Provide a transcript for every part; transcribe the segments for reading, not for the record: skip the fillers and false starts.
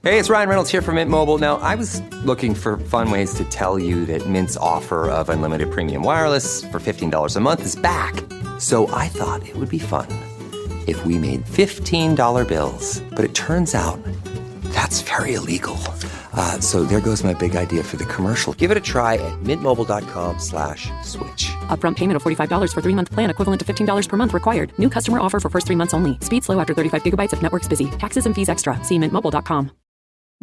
Hey, it's Ryan Reynolds here from Mint Mobile. Now, I was looking for fun ways to tell you that Mint's offer of unlimited premium wireless for $15 a month is back. So I thought it would be fun if we made $15 bills. But it turns out that's very illegal. So there goes my big idea for the commercial. Give it a try at mintmobile.com/switch. Upfront payment of $45 for 3-month plan, equivalent to $15 per month required. New customer offer for first 3 months only. Speed slow after 35 gigabytes if network's busy. Taxes and fees extra. See mintmobile.com.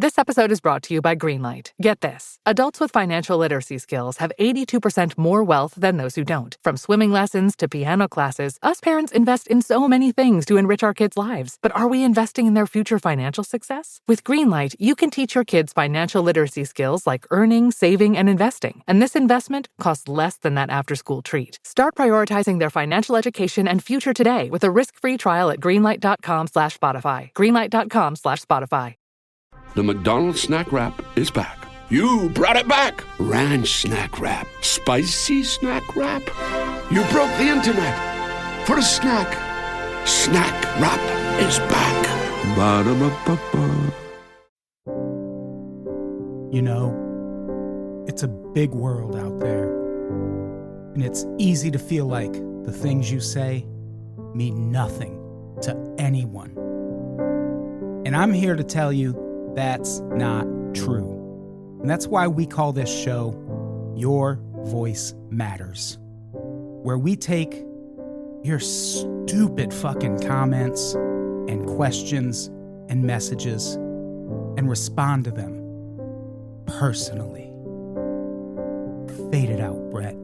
This episode is brought to you by Greenlight. Get this. Adults with financial literacy skills have 82% more wealth than those who don't. From swimming lessons to piano classes, us parents invest in so many things to enrich our kids' lives. But are we investing in their future financial success? With Greenlight, you can teach your kids financial literacy skills like earning, saving, and investing. And this investment costs less than that after-school treat. Start prioritizing their financial education and future today with a risk-free trial at greenlight.com/Spotify. Greenlight.com/Spotify. The McDonald's snack wrap is back. You brought it back. Ranch snack wrap. Spicy snack wrap. You broke the internet. For a snack. Snack wrap is back. Ba-da-ba-ba-ba. You know, it's a big world out there. And it's easy to feel like the things you say mean nothing to anyone. And I'm here to tell you that's not true. And that's why we call this show Your Voice Matters, where we take your stupid fucking comments and questions and messages and respond to them personally. Fade it out, Brett.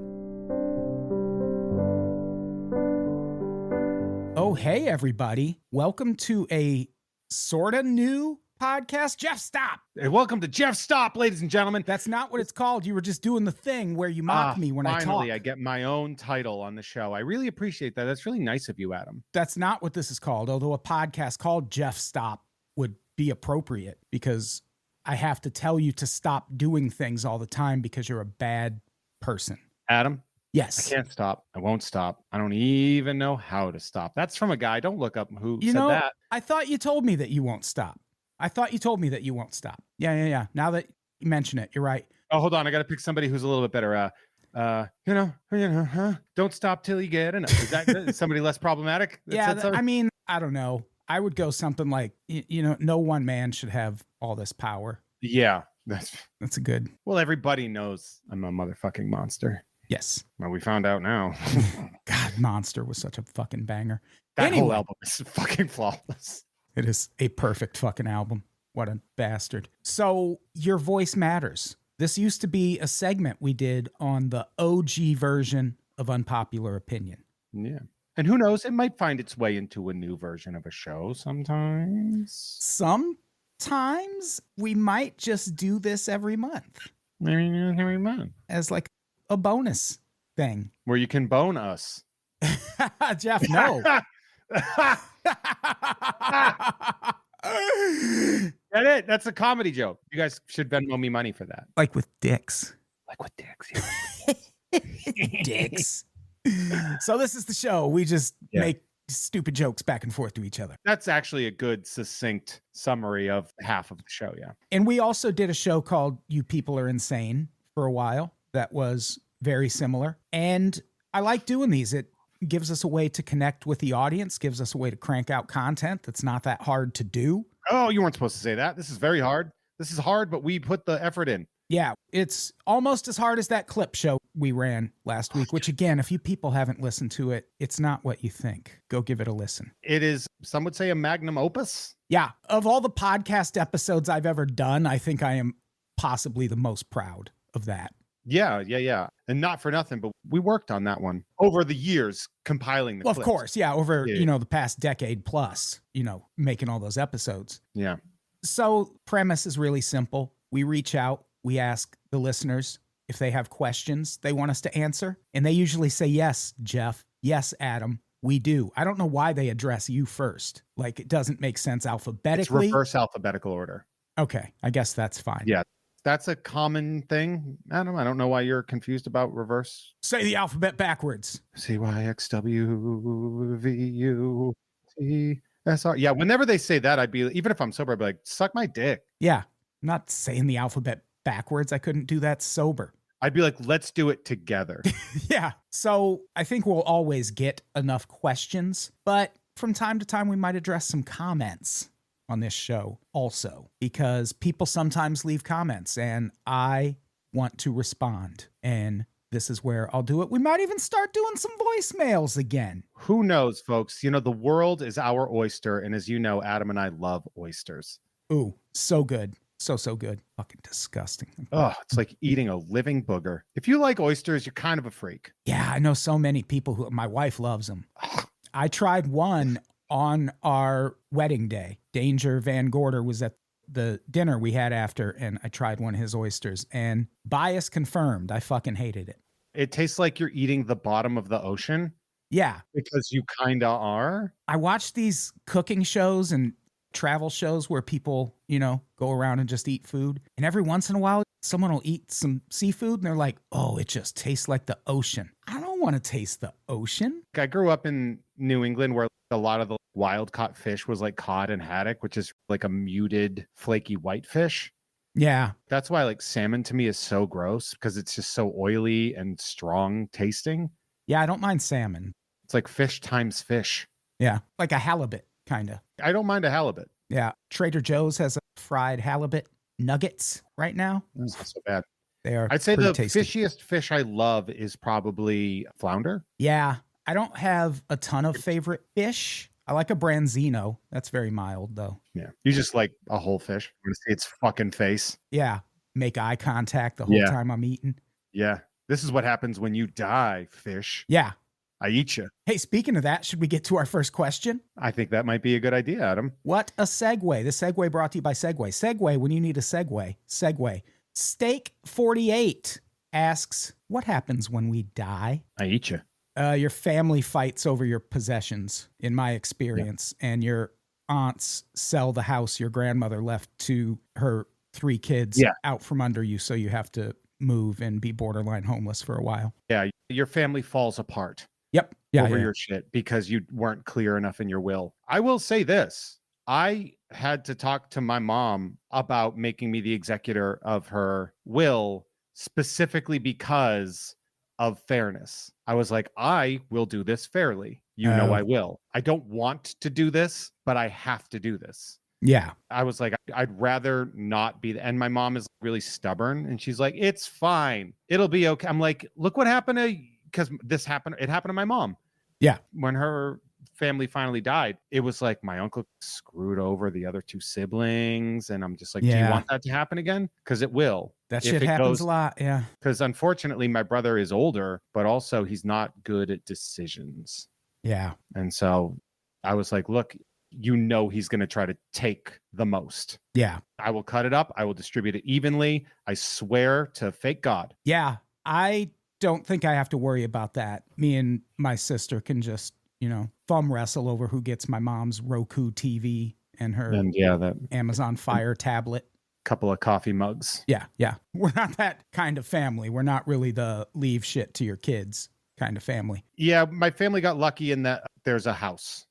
Oh, hey, everybody. Welcome to a sorta new podcast. Jeff, stop. Hey, welcome to Jeff Stop, ladies and gentlemen. That's not what it's called. You were just doing the thing where you mock me when I talk. Finally, I get my own title on the show. I really appreciate that. That's really nice of you, Adam. That's not what this is called, although a podcast called Jeff Stop would be appropriate because I have to tell you to stop doing things all the time because you're a bad person. Adam? Yes. I can't stop. I won't stop. I don't even know how to stop. That's from a guy. Don't look up who said that. I thought you told me that you won't stop. Yeah. Now that you mention it, you're right. Oh, hold on. I got to pick somebody who's a little bit better. Don't stop till you get enough. Is that somebody less problematic? I mean, I don't know. I would go something like, no one man should have all this power. Yeah. That's a good. Well, everybody knows I'm a motherfucking monster. Yes. Well, we found out now. God, Monster was such a fucking banger. That whole album is fucking flawless. It is a perfect fucking album. What a bastard. So, Your Voice Matters. This used to be a segment we did on the OG version of Unpopular Opinion. Yeah. And who knows, it might find its way into a new version of a show sometimes. Sometimes we might just do this every month. Every month. As like a bonus thing. Where you can bone us. Jeff, no. Get it? That's a comedy joke. You guys should Venmo me money for that. Like with dicks. Yeah. Dicks. So this is the show. We just make stupid jokes back and forth to each other. That's actually a good, succinct summary of half of the show, yeah. And we also did a show called You People Are Insane for a while that was very similar. And I like doing these. It gives us a way to connect with the audience, gives us a way to crank out content that's not that hard to do. Oh, you weren't supposed to say that. This is very hard. This is hard, but we put the effort in. Yeah, it's almost as hard as that clip show we ran last week, which again, if you people haven't listened to it, it's not what you think. Go give it a listen. It is, some would say, a magnum opus. Yeah, of all the podcast episodes I've ever done, I think I am possibly the most proud of that. Yeah. And not for nothing, but we worked on that one over the years, compiling the clips. Of course, yeah, over the past decade plus, making all those episodes. Yeah. So premise is really simple. We reach out, we ask the listeners if they have questions they want us to answer, and they usually say, yes, Jeff, yes, Adam, we do. I don't know why they address you first. Like, it doesn't make sense alphabetically. It's reverse alphabetical order. Okay, I guess that's fine. Yeah. That's a common thing, Adam. I don't know why you're confused about reverse. Say the alphabet backwards. CYXWVUT That's all. Yeah, whenever they say that, I'd be, even if I'm sober, I'd be like, suck my dick. Yeah. I'm not saying the alphabet backwards. I couldn't do that sober. I'd be like, let's do it together. Yeah. So I think we'll always get enough questions, but from time to time, we might address some comments on this show also, because people sometimes leave comments and I want to respond. And this is where I'll do it. We might even start doing some voicemails again. Who knows, folks? You know, the world is our oyster. And as you know, Adam and I love oysters. Ooh, so good. So good. Fucking disgusting. Oh, it's like eating a living booger. If you like oysters, you're kind of a freak. Yeah, I know so many people who, my wife loves them. I tried one on our wedding day. Danger Van Gorder was at the dinner we had after, and I tried one of his oysters, and bias confirmed. I fucking hated it. It tastes like you're eating the bottom of the ocean. Yeah. Because you kind of are. I watch these cooking shows and travel shows where people, you know, go around and just eat food. And every once in a while, someone will eat some seafood and they're like, oh, it just tastes like the ocean. I don't want to taste the ocean. I grew up in New England where a lot of the wild caught fish was like cod and haddock, which is like a muted, flaky white fish. Yeah. That's why like salmon to me is so gross because it's just so oily and strong tasting. Yeah, I don't mind salmon. It's like fish times fish. Yeah, like a halibut, kind of. I don't mind a halibut. Yeah, Trader Joe's has a fried halibut nuggets right now. It's not so bad. They are. I'd say the tasty. fishiest fish I love is probably flounder. Yeah, I don't have a ton of favorite fish. I like a branzino. That's very mild, though. Yeah, you just like a whole fish. You want to see its fucking face. Yeah, make eye contact the whole time I'm eating. Yeah, this is what happens when you die, fish. Yeah. I eat you. Hey, speaking of that, should we get to our first question? I think that might be a good idea, Adam. What a segue. The segue brought to you by Segway. Segway when you need a segue. Segway. Steak48 asks, what happens when we die? I eat you. Your family fights over your possessions, in my experience, and your aunts sell the house your grandmother left to her 3 kids out from under you, so you have to move and be borderline homeless for a while. Yeah, your family falls apart. Yep. Yeah, over your shit because you weren't clear enough in your will. I will say this. I had to talk to my mom about making me the executor of her will specifically because of fairness. I was like, I will do this fairly. You know I will. I don't want to do this, but I have to do this. Yeah. I was like, I'd rather not be. And my mom is really stubborn and she's like, it's fine. It'll be okay. I'm like, look what happened to, because this happened. It happened to my mom. Yeah. When her family finally died, it was like my uncle screwed over the other 2 siblings. And I'm just like, do you want that to happen again? Because it will. That shit happens a lot. Yeah. Because unfortunately, my brother is older, but also he's not good at decisions. Yeah. And so I was like, look, you know, he's going to try to take the most. Yeah. I will cut it up. I will distribute it evenly. I swear to fake God. Yeah. I don't think I have to worry about that. Me and my sister can just, you know, thumb wrestle over who gets my mom's Roku TV and her that Amazon Fire tablet. Couple of coffee mugs. Yeah. Yeah. We're not that kind of family. We're not really the leave shit to your kids kind of family. Yeah. My family got lucky in that there's a house.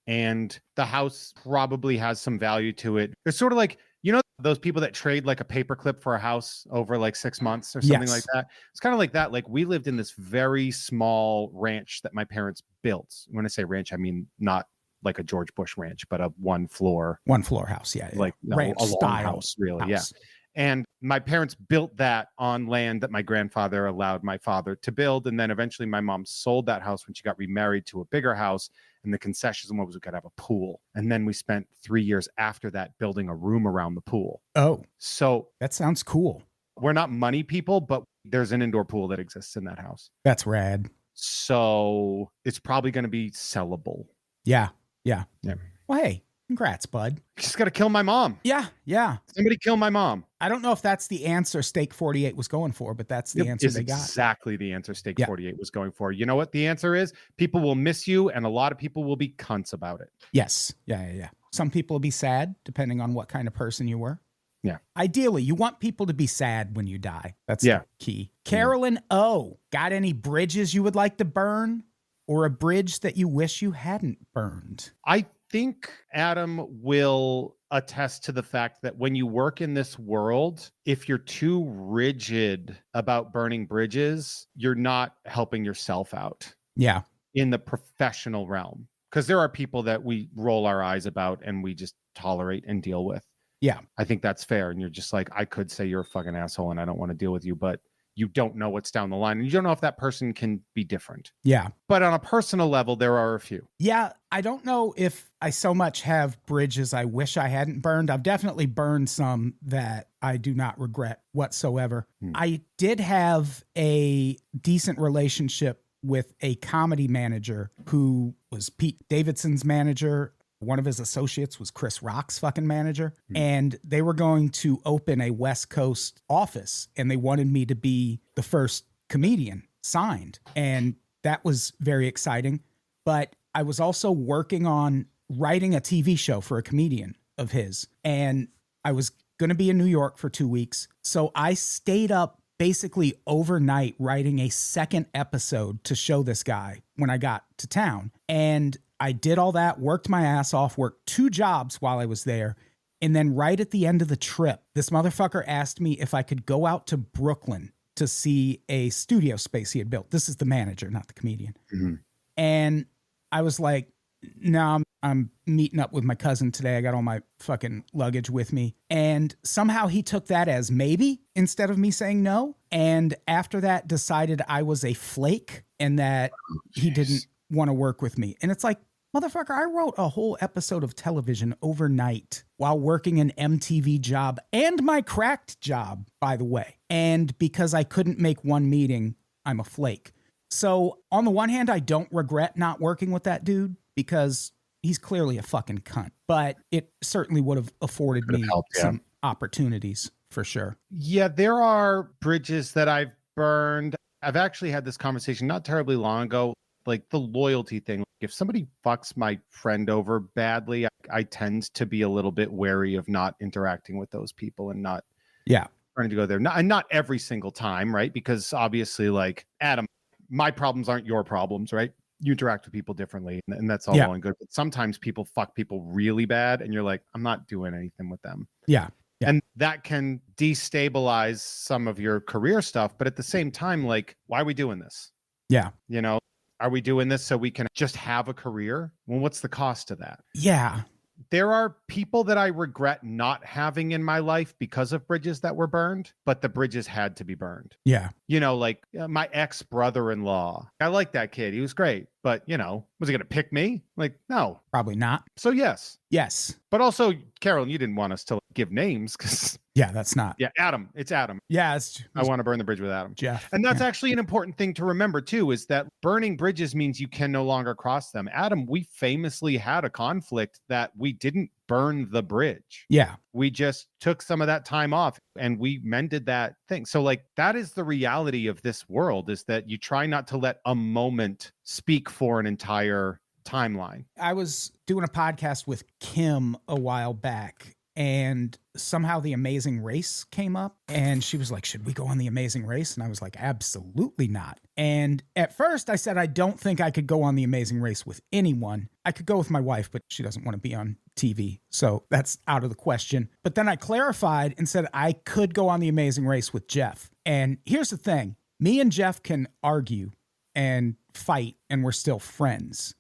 And the house probably has some value to it. It's sort of like, you know, those people that trade like a paperclip for a house over like 6 months or something like that. It's kind of like that. Like we lived in this very small ranch that my parents built. When I say ranch, I mean not like a George Bush ranch, but a one floor house. Yeah. Like ranch a long style house, really. House. Yeah. And my parents built that on land that my grandfather allowed my father to build. And then eventually my mom sold that house when she got remarried to a bigger house. And the concessions was we could have a pool. And then we spent 3 years after that building a room around the pool. Oh, so that sounds cool. We're not money people, but there's an indoor pool that exists in that house. That's rad. So it's probably going to be sellable. Yeah. Yeah. Yeah. Well, hey, congrats, bud. Just got to kill my mom. Yeah. Yeah. Somebody kill my mom. I don't know if that's the answer Steak 48 was going for, but that's the answer they got. Exactly the answer Steak 48 was going for. You know what the answer is? People will miss you, and a lot of people will be cunts about it. Yes. Yeah. Some people will be sad, depending on what kind of person you were. Yeah. Ideally, you want people to be sad when you die. That's the key. Carolyn O. Got any bridges you would like to burn? Or a bridge that you wish you hadn't burned? I think Adam will attest to the fact that when you work in this world, if you're too rigid about burning bridges, you're not helping yourself out. Yeah. In the professional realm. Because there are people that we roll our eyes about and we just tolerate and deal with. Yeah. I think that's fair. And you're just like, I could say you're a fucking asshole and I don't want to deal with you, but you don't know what's down the line. And you don't know if that person can be different. Yeah. But on a personal level, there are a few. Yeah. I don't know if I so much have bridges I wish I hadn't burned. I've definitely burned some that I do not regret whatsoever. I did have a decent relationship with a comedy manager who was Pete Davidson's manager. One of his associates was Chris Rock's fucking manager. And they were going to open a West Coast office and they wanted me to be the first comedian signed. And that was very exciting. But I was also working on writing a TV show for a comedian of his. And I was going to be in New York for 2 weeks. So I stayed up basically overnight writing a second episode to show this guy when I got to town. And I did all that, worked my ass off, worked 2 jobs while I was there. And then right at the end of the trip, this motherfucker asked me if I could go out to Brooklyn to see a studio space he had built. This is the manager, not the comedian. And I was like, no, I'm meeting up with my cousin today. I got all my fucking luggage with me. And somehow he took that as maybe instead of me saying no. And after that decided I was a flake and that he didn't want to work with me. And it's like, motherfucker, I wrote a whole episode of television overnight while working an MTV job and my cracked job, by the way. And because I couldn't make one meeting, I'm a flake. So on the one hand, I don't regret not working with that dude because he's clearly a fucking cunt, but it certainly would have afforded me some opportunities for sure. Yeah, there are bridges that I've burned. I've actually had this conversation not terribly long ago, like the loyalty thing. If somebody fucks my friend over badly, I tend to be a little bit wary of not interacting with those people and not trying to go there. And not every single time, right? Because obviously, like, Adam, my problems aren't your problems, right? You interact with people differently, and that's all well and good. But sometimes people fuck people really bad, and you're like, I'm not doing anything with them. Yeah. And that can destabilize some of your career stuff. But at the same time, like, why are we doing this? Yeah. You know, are we doing this so we can just have a career? Well, what's the cost of that? Yeah. There are people that I regret not having in my life because of bridges that were burned, but the bridges had to be burned. Yeah. You know, like my ex-brother-in-law. I like that kid. He was great. But, you know, was he going to pick me? Like, no. Probably not. So, yes. Yes. But also, Carol, you didn't want us to give names because... Yeah, that's not. Yeah, Adam. It's Adam. Yeah, I want to burn the bridge with Adam. Jeff. And that's actually an important thing to remember, too, is that burning bridges means you can no longer cross them. Adam, we famously had a conflict that we didn't burn the bridge. Yeah. We just took some of that time off and we mended that thing. So, like, that is the reality of this world, is that you try not to let a moment speak for an entire timeline. I was doing a podcast with Kim a while back, and somehow The Amazing Race came up, and she was like, should we go on The Amazing Race? And I was like, absolutely not. And at first I said, I don't think I could go on The Amazing Race with anyone. I could go with my wife, but she doesn't want to be on TV, so that's out of the question. But then I clarified and said I could go on The Amazing Race with Jeff. And here's the thing. Me and Jeff can argue and fight, and we're still friends.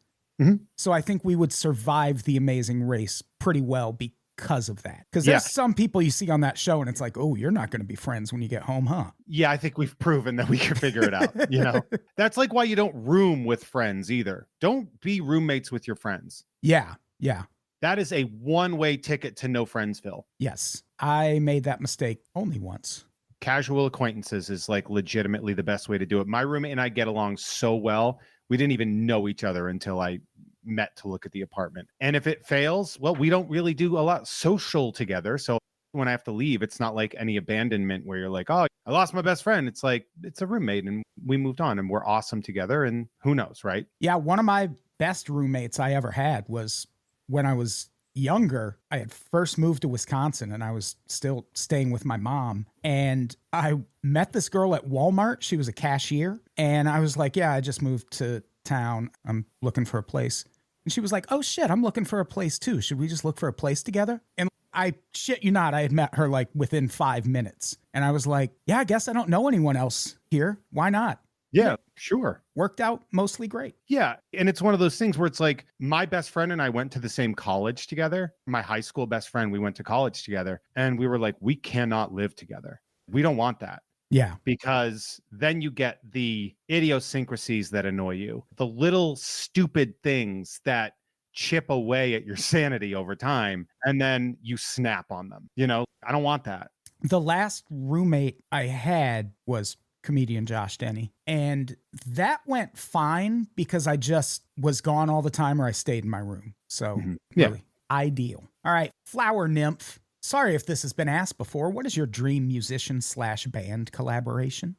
So I think we would survive The Amazing Race pretty well because of that. Because there's some people you see on that show and it's like, oh, you're not going to be friends when you get home, huh? Yeah, I think we've proven that we can figure it out. You know, that's like why you don't room with friends either. Don't be roommates with your friends. Yeah. Yeah. That is a one-way ticket to no friendsville. Yes. I made that mistake only once. Casual acquaintances is like legitimately the best way to do it. My roommate and I get along so well. We didn't even know each other until I met to look at the apartment. And if it fails, well, we don't really do a lot social together. So when I have to leave, it's not like any abandonment where you're like, oh, I lost my best friend. It's like, it's a roommate and we moved on and we're awesome together. And who knows, right? Yeah. One of my best roommates I ever had was when I was younger. I had first moved to Wisconsin and I was still staying with my mom. And I met this girl at Walmart. She was a cashier. And I was like, yeah, I just moved to town. I'm looking for a place. And she was like, oh shit, I'm looking for a place too. Should we just look for a place together? And I shit you not, I had met her like within 5 minutes. And I was like, yeah, I guess I don't know anyone else here. Why not? Yeah, sure. Worked out mostly great. Yeah. And it's one of those things where it's like my best friend and I went to the same college together. My high school best friend, we went to college together. And we were like, we cannot live together. We don't want that. Yeah. Because then you get the idiosyncrasies that annoy you, the little stupid things that chip away at your sanity over time. And then you snap on them. You know, I don't want that. The last roommate I had was comedian Josh Denny. And that went fine because I just was gone all the time or I stayed in my room. So really ideal. All right. Flower Nymph. Sorry if this has been asked before. What is your dream musician/band collaboration?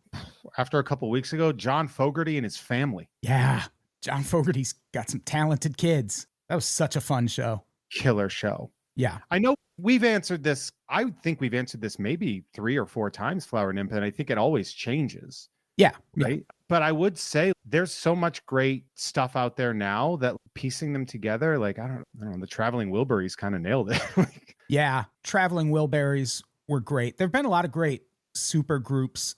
After a couple of weeks ago, John Fogerty and his family. Yeah. John Fogerty's got some talented kids. That was such a fun show. Killer show. Yeah. I know we've answered this. I think we've answered this maybe 3 or 4 times, Flower Nymph, and I think it always changes. Yeah. Right. Yeah. But I would say there's so much great stuff out there now that piecing them together, like, I don't know, the Traveling Wilburys kind of nailed it. Yeah. Traveling Wilburys were great. There've been a lot of great super groups.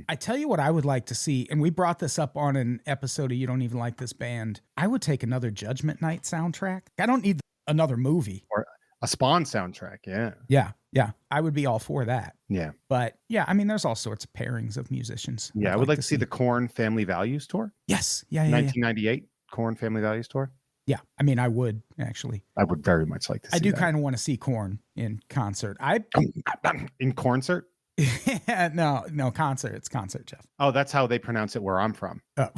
I tell you what I would like to see, and we brought this up on an episode of You Don't Even Like This Band. I would take another Judgment Night soundtrack. I don't need another movie. Or a Spawn soundtrack. Yeah. Yeah. Yeah. I would be all for that. Yeah. But yeah, I mean, there's all sorts of pairings of musicians. Yeah. I would like to see the Korn Family Values tour. Yes. Yeah. 1998 Korn Family Values tour. Yeah. I mean, I would actually. I would very much like to see I do that. kind of want to see Korn in concert. In concert? No, concert. It's concert, Jeff. Oh, that's how they pronounce it where I'm from. Oh.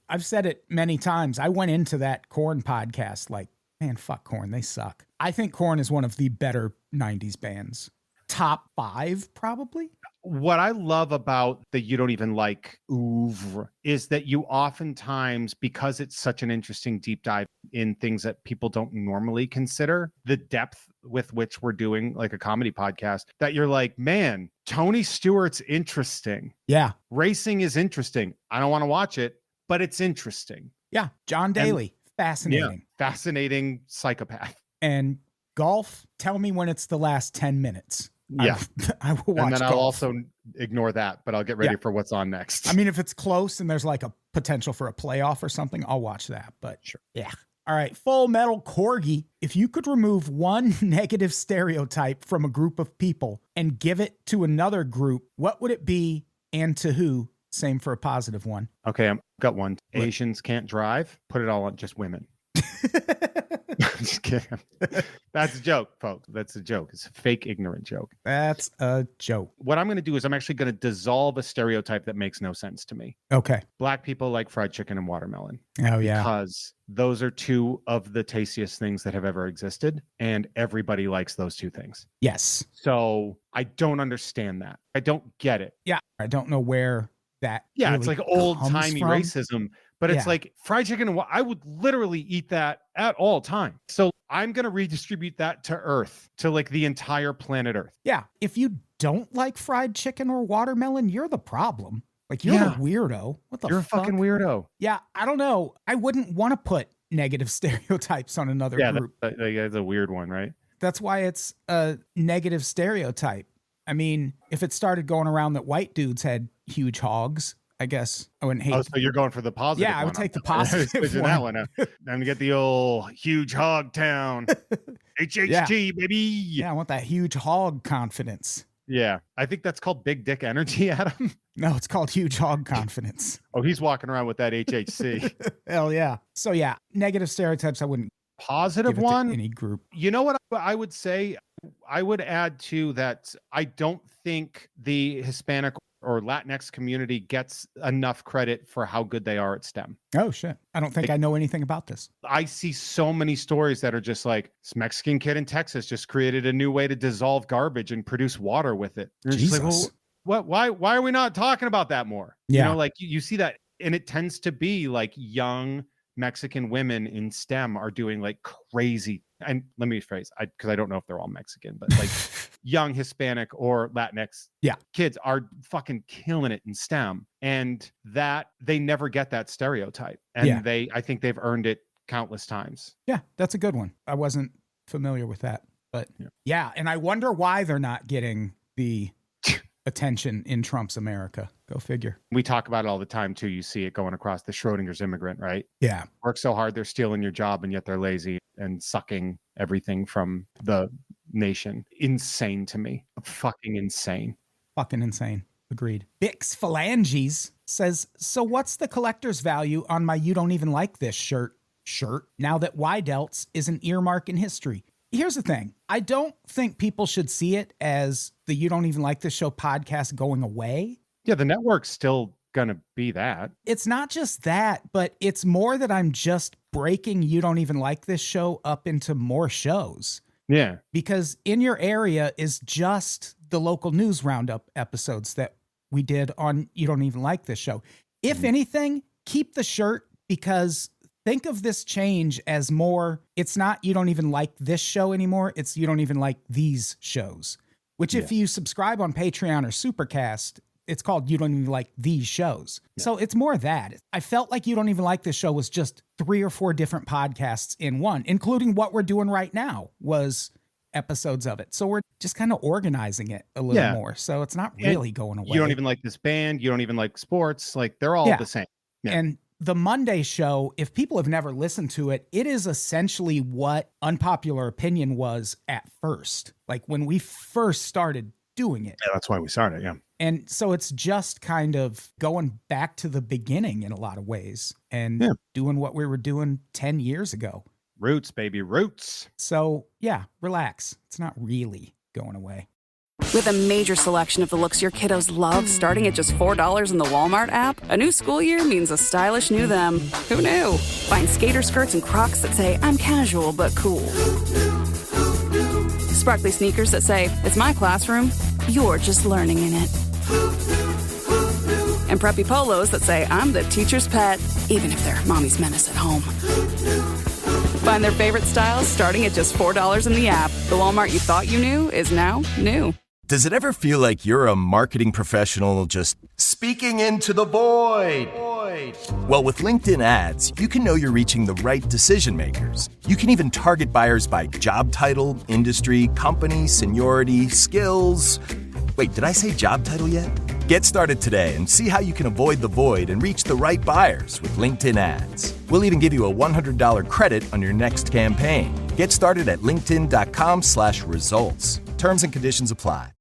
I've said it many times. I went into that Korn podcast like, man, fuck Korn. They suck. I think Korn is one of the better 90s bands. Top 5, probably. What I love about the You Don't Even Like oeuvre is that you oftentimes, because it's such an interesting deep dive in things that people don't normally consider, the depth with which we're doing like a comedy podcast, that you're like, man, Tony Stewart's interesting. Yeah. Racing is interesting. I don't want to watch it, but it's interesting. Yeah. John Daly. Fascinating. Yeah, fascinating psychopath. And golf, tell me when it's the last 10 minutes. Yeah. I will watch And then golf. I'll also ignore that, but I'll get ready for what's on next. I mean, if it's close and there's like a potential for a playoff or something, I'll watch that. But sure. Yeah. All right. Full Metal Corgi. If you could remove one negative stereotype from a group of people and give it to another group, what would it be and to who? Same for a positive one. Okay, I've got one. Asians can't drive. Put it all on just women. Just kidding. That's a joke, folks. That's a joke. It's a fake, ignorant joke. That's a joke. What I'm going to do is I'm actually going to dissolve a stereotype that makes no sense to me. Okay. Black people like fried chicken and watermelon. Oh, yeah. Because those are 2 of the tastiest things that have ever existed. And everybody likes those 2 things. Yes. So I don't understand that. I don't get it. Yeah. I don't know where that. Yeah, really it's like old-timey from. Racism. But it's like fried chicken and I would literally eat that at all time. So I'm going to redistribute that to Earth, to like the entire planet Earth. Yeah. If you don't like fried chicken or watermelon, you're the problem. Like, you're the weirdo. What the fuck? You're a fucking weirdo. Yeah. I don't know. I wouldn't want to put negative stereotypes on another group. That's a weird one, right? That's why it's a negative stereotype. I mean, if it started going around that white dudes had huge hogs, I guess I wouldn't hate. Oh, so you're going for the positive Yeah, I would one. take the positive one. That one. I'm going to get the old huge hog town. HHT, baby. Yeah, I want that huge hog confidence. Yeah. I think that's called big dick energy, Adam. No, it's called huge hog confidence. Oh, he's walking around with that HHC. Hell yeah. So yeah, negative stereotypes I wouldn't Positive give it to one? any group. You know what I would say? I would add to that. I don't think the Hispanic or Latinx community gets enough credit for how good they are at STEM. Oh shit. I don't think I know anything about this. I see so many stories that are just like, this Mexican kid in Texas just created a new way to dissolve garbage and produce water with it. And it's just Jesus. like, well, why are we not talking about that more? Yeah. You know, like you see that, and it tends to be like young Mexican women in STEM are doing like crazy. And let me rephrase, because I don't know if they're all Mexican, but like young Hispanic or Latinx kids are fucking killing it in STEM, and that they never get that stereotype. And I think they've earned it countless times. Yeah, that's a good one. I wasn't familiar with that. But yeah, and I wonder why they're not getting the attention in Trump's America. Go figure. We talk about it all the time, too. You see it going across the Schrodinger's immigrant, right? Yeah. Work so hard, they're stealing your job, and yet they're lazy and sucking everything from the nation. Insane to me. Fucking insane. Fucking insane. Agreed. Bix Phalanges says, so what's the collector's value on my You Don't Even Like This shirt now that Y-Delts is an earmark in history? Here's the thing. I don't think people should see it as the You Don't Even Like This Show podcast going away. Yeah, the network's still going to be that. It's not just that, but it's more that I'm just breaking You Don't Even Like This Show up into more shows. Yeah. Because In Your Area is just the local news roundup episodes that we did on You Don't Even Like This Show. If anything, keep the shirt, because think of this change as more, it's not You Don't Even Like This Show anymore. It's You Don't Even Like These Shows, which if you subscribe on Patreon or Supercast, it's called You Don't Even Like These Shows. Yeah. So it's more that. I felt like You Don't Even Like This Show was just 3 or 4 different podcasts in one, including what we're doing right now was episodes of it. So we're just kind of organizing it a little more. So it's not really going away. You don't even like this band. You don't even like sports. Like they're all the same. Yeah. And the Monday show, if people have never listened to it, it is essentially what Unpopular Opinion was at first. Like when we first started doing it. Yeah, that's why we started. Yeah. And so it's just kind of going back to the beginning in a lot of ways and doing what we were doing 10 years ago. Roots, baby, roots. So yeah, relax. It's not really going away. With a major selection of the looks your kiddos love, starting at just $4 in the Walmart app, a new school year means a stylish new them. Who knew? Find skater skirts and Crocs that say, I'm casual but cool. Sparkly sneakers that say, it's my classroom, you're just learning in it. And preppy polos that say, I'm the teacher's pet, even if they're mommy's menace at home. Find their favorite styles starting at just $4 in the app. The Walmart you thought you knew is now new. Does it ever feel like you're a marketing professional just speaking into the void? Well, with LinkedIn ads, you can know you're reaching the right decision makers. You can even target buyers by job title, industry, company, seniority, skills. Wait, did I say job title yet? Get started today and see how you can avoid the void and reach the right buyers with LinkedIn ads. We'll even give you a $100 credit on your next campaign. Get started at linkedin.com/results. Terms and conditions apply.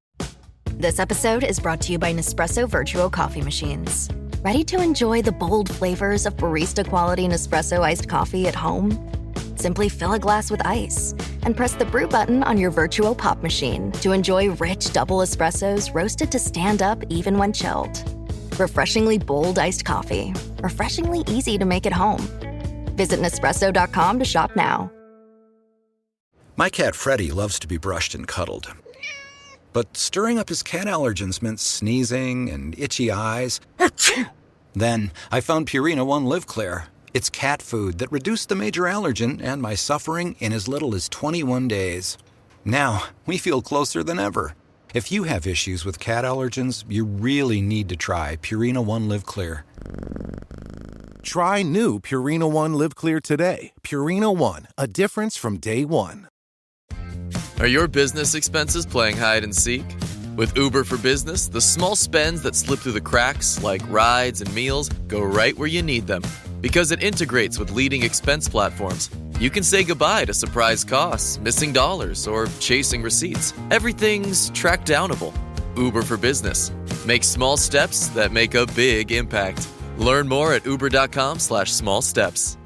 This episode is brought to you by Nespresso Virtuo Coffee Machines. Ready to enjoy the bold flavors of barista-quality Nespresso iced coffee at home? Simply fill a glass with ice and press the brew button on your Virtuo Pop machine to enjoy rich double espressos roasted to stand up even when chilled. Refreshingly bold iced coffee. Refreshingly easy to make at home. Visit Nespresso.com to shop now. My cat Freddie loves to be brushed and cuddled. But stirring up his cat allergens meant sneezing and itchy eyes. Then I found Purina One Live Clear. It's cat food that reduced the major allergen and my suffering in as little as 21 days. Now, we feel closer than ever. If you have issues with cat allergens, you really need to try Purina One Live Clear. Try new Purina One Live Clear today. Purina One, a difference from day one. Are your business expenses playing hide and seek? With Uber for Business, the small spends that slip through the cracks, like rides and meals, go right where you need them. Because it integrates with leading expense platforms, you can say goodbye to surprise costs, missing dollars, or chasing receipts. Everything's track downable. Uber for Business. Make small steps that make a big impact. Learn more at uber.com/small steps.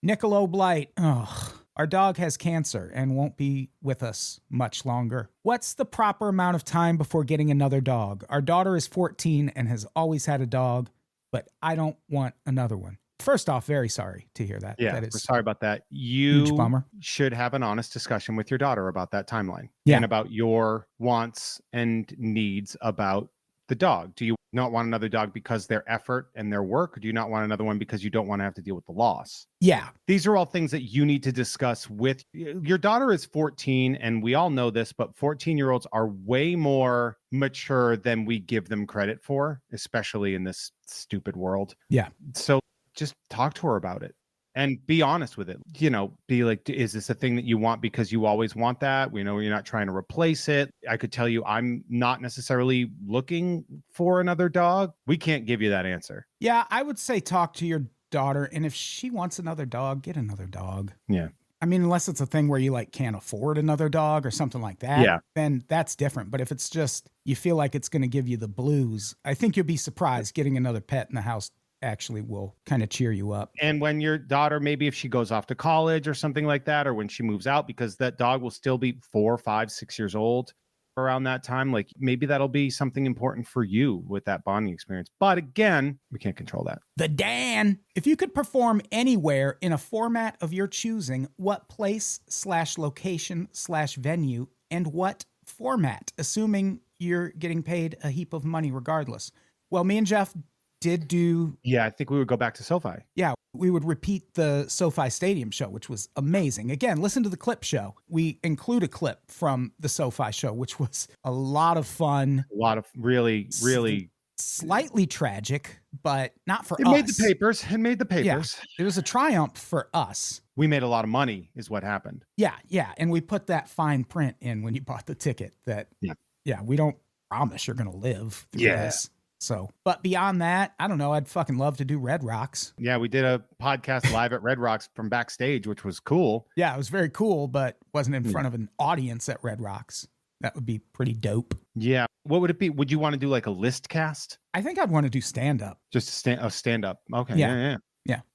Niccolo Blight. Ugh. Our dog has cancer and won't be with us much longer. What's the proper amount of time before getting another dog? Our daughter is 14 and has always had a dog, but I don't want another one. First off, very sorry to hear that. Yeah, that is we're sorry about that. You huge bummer. Should have an honest discussion with your daughter about that timeline and about your wants and needs about the dog. Do you not want another dog because their effort and their work? Or do you not want another one because you don't want to have to deal with the loss? Yeah. These are all things that you need to discuss with your daughter. Is 14, and we all know this, but 14-year-olds are way more mature than we give them credit for, especially in this stupid world. Yeah. So just talk to her about it and be honest with it. You know, be like, is this a thing that you want because you always want that? We know you're not trying to replace it. I could tell you I'm not necessarily looking for another dog. We can't give you that answer. Yeah, I would say talk to your daughter, and if she wants another dog, get another dog. Yeah. I mean, unless it's a thing where you like can't afford another dog or something like that, then that's different. But if it's just you feel like it's going to give you the blues, I think you'll be surprised getting another pet in the house actually will kind of cheer you up. And when your daughter, maybe if she goes off to college or something like that, or when she moves out, because that dog will still be 4, 5, 6 years old around that time, like maybe that'll be something important for you with that bonding experience. But again, we can't control that. The Dan. If you could perform anywhere in a format of your choosing, what place/location/venue and what format, assuming you're getting paid a heap of money regardless? Well, me and Jeff did do... Yeah, I think we would go back to SoFi. Yeah, we would repeat the SoFi Stadium show, which was amazing. Again, listen to the clip show. We include a clip from the SoFi show, which was a lot of fun. A lot of really slightly tragic, but not for us. It made the papers. Yeah, it was a triumph for us. We made a lot of money is what happened. Yeah. And we put that fine print in when you bought the ticket that, we don't promise you're going to live through this. So, but beyond that, I don't know. I'd fucking love to do Red Rocks. Yeah, we did a podcast live at Red Rocks from backstage, which was cool. Yeah, it was very cool, but wasn't in front of an audience at Red Rocks. That would be pretty dope. Yeah. What would it be? Would you want to do like a list cast? I think I'd want to do stand up. Just a stand up. Okay. Yeah,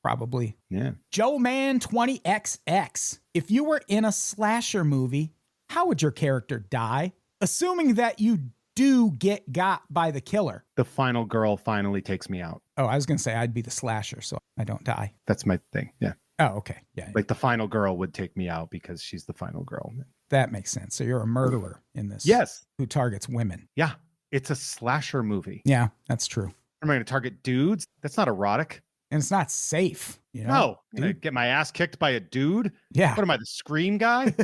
probably. Yeah. Joe Man 20XX. If you were in a slasher movie, how would your character die? Assuming that you do get got by the killer. The final girl finally takes me out. Oh, I was going to say I'd be the slasher, so I don't die. That's my thing. Yeah. Oh, okay. Yeah. Like the final girl would take me out because she's the final girl. That makes sense. So you're a murderer in this. Yes. Who targets women. Yeah. It's a slasher movie. Yeah, that's true. Am I going to target dudes? That's not erotic. And it's not safe. You know? No. I get my ass kicked by a dude? Yeah. What am I, the Scream guy?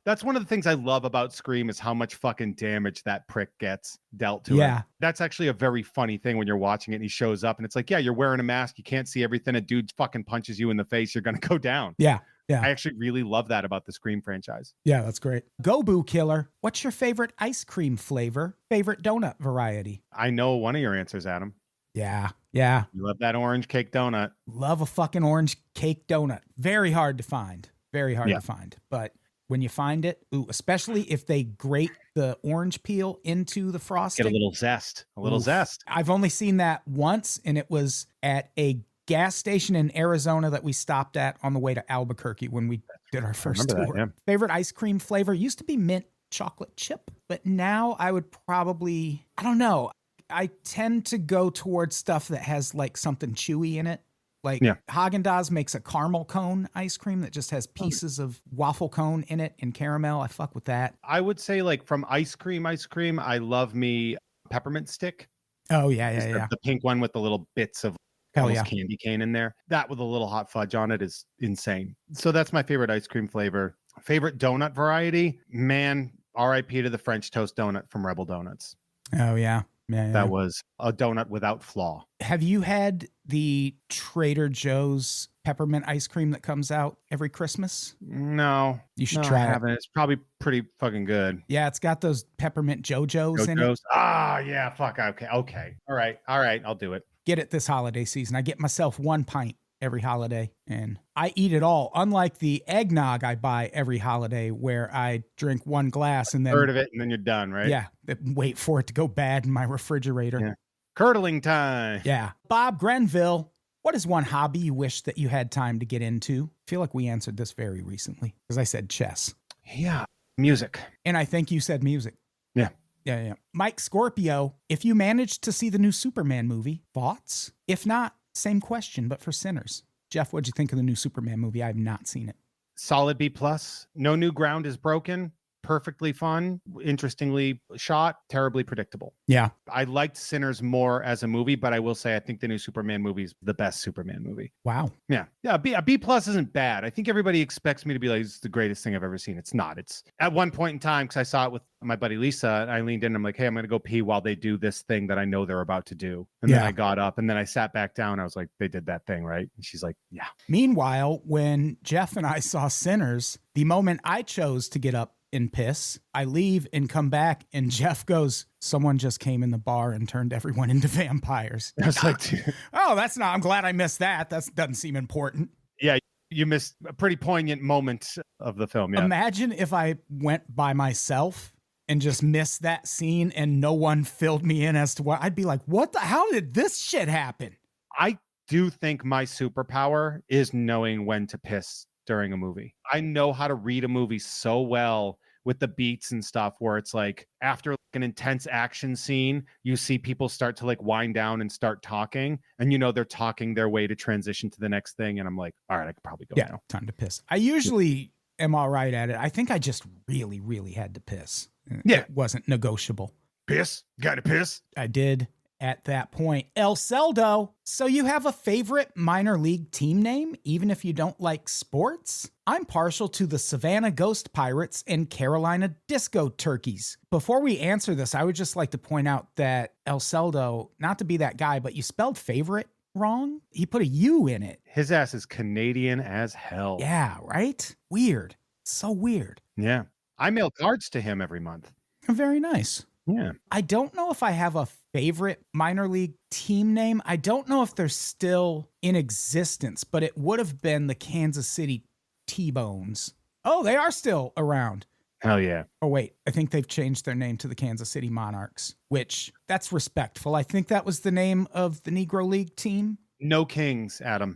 That's one of the things I love about Scream is how much fucking damage that prick gets dealt to him. That's actually a very funny thing when you're watching it and he shows up and it's like, yeah, you're wearing a mask. You can't see everything. A dude fucking punches you in the face. You're going to go down. Yeah. I actually really love that about the Scream franchise. Yeah, that's great. Go Boo Killer. What's your favorite ice cream flavor? Favorite donut variety? I know one of your answers, Adam. Yeah. You love that orange cake donut. Love a fucking orange cake donut. Very hard to find. To find. But when you find it, especially if they grate the orange peel into the frosting. Get a little zest. I've only seen that once, and it was at a gas station in Arizona that we stopped at on the way to Albuquerque when we did our first tour. Favorite ice cream flavor used to be mint chocolate chip, but now I would probably, I don't know. I tend to go towards stuff that has like something chewy in it. Like Haagen-Dazs makes a caramel cone ice cream that just has pieces of waffle cone in it and caramel. I fuck with that. I would say like from ice cream, I love me peppermint stick. Oh, yeah. The pink one with the little bits of candy cane in there. That with a little hot fudge on it is insane. So that's my favorite ice cream flavor. Favorite donut variety? Man, RIP to the French toast donut from Rebel Donuts. Oh, yeah. That was a donut without flaw. Have you had the Trader Joe's peppermint ice cream that comes out every Christmas? No. You should try it. It's probably pretty fucking good. Yeah, it's got those peppermint JoJo's in it. Ah, yeah, fuck. Okay. All right. I'll do it. Get it this holiday season. I get myself 1 pint every holiday and I eat it all. Unlike the eggnog I buy every holiday where I drink 1 glass and then third of it and then you're done, right? Yeah. Wait for it to go bad in my refrigerator. Yeah. Curdling time. Yeah. Bob Grenville, what is one hobby you wish that you had time to get into? I feel like we answered this very recently because I said chess. Yeah. Music. And I think you said music. Yeah. Yeah. Mike Scorpio, if you managed to see the new Superman movie, thoughts? If not, same question, but for sinners. Jeff, what'd you think of the new Superman movie? I have not seen it. Solid B+. No new ground is broken. perfectly fun, interestingly shot, terribly predictable. Yeah. I liked Sinners more as a movie, but I will say I think the new Superman movie is the best Superman movie. Wow. Yeah. Yeah. A B plus isn't bad. I think everybody expects me to be like, it's the greatest thing I've ever seen. It's not. It's at one point in time, because I saw it with my buddy Lisa, and I leaned in and I'm like, hey, I'm going to go pee while they do this thing that I know they're about to do. And then I got up and then I sat back down. I was like, they did that thing, right? And she's like, yeah. Meanwhile, when Jeff and I saw Sinners, the moment I chose to get up and piss, I leave and come back, and Jeff goes, someone just came in the bar and turned everyone into vampires. I was like, oh, that's not, I'm glad I missed that. That doesn't seem important. Yeah, you missed a pretty poignant moment of the film. Yeah. Imagine if I went by myself and just missed that scene and no one filled me in as to what. I'd be like, what the, how did this shit happen? I do think my superpower is knowing when to piss during a movie. I know how to read a movie so well with the beats and stuff, where it's like after an intense action scene, you see people start to like wind down and start talking, and you know they're talking their way to transition to the next thing, and I'm like, all right, I could probably go now. Time to piss. I usually am all right at it. I think I just really had to piss. Yeah. It wasn't negotiable. Piss? Gotta piss? I did at that point. El Celdo. So you have a favorite minor league team name, even if you don't like sports? I'm partial to the Savannah Ghost Pirates and Carolina Disco Turkeys. Before we answer this, I would just like to point out that El Celdo, not to be that guy, but you spelled favorite wrong. He put a U in it. His ass is Canadian as hell. Yeah, right? Weird. So weird. Yeah. I mail cards to him every month. Very nice. Yeah. I don't know if I have a favorite minor league team name. I don't know if they're still in existence, but it would have been the Kansas City T-Bones. Oh, they are still around. Hell yeah. Oh, wait. I think they've changed their name to the Kansas City Monarchs, which that's respectful. I think that was the name of the Negro League team. No Kings, Adam.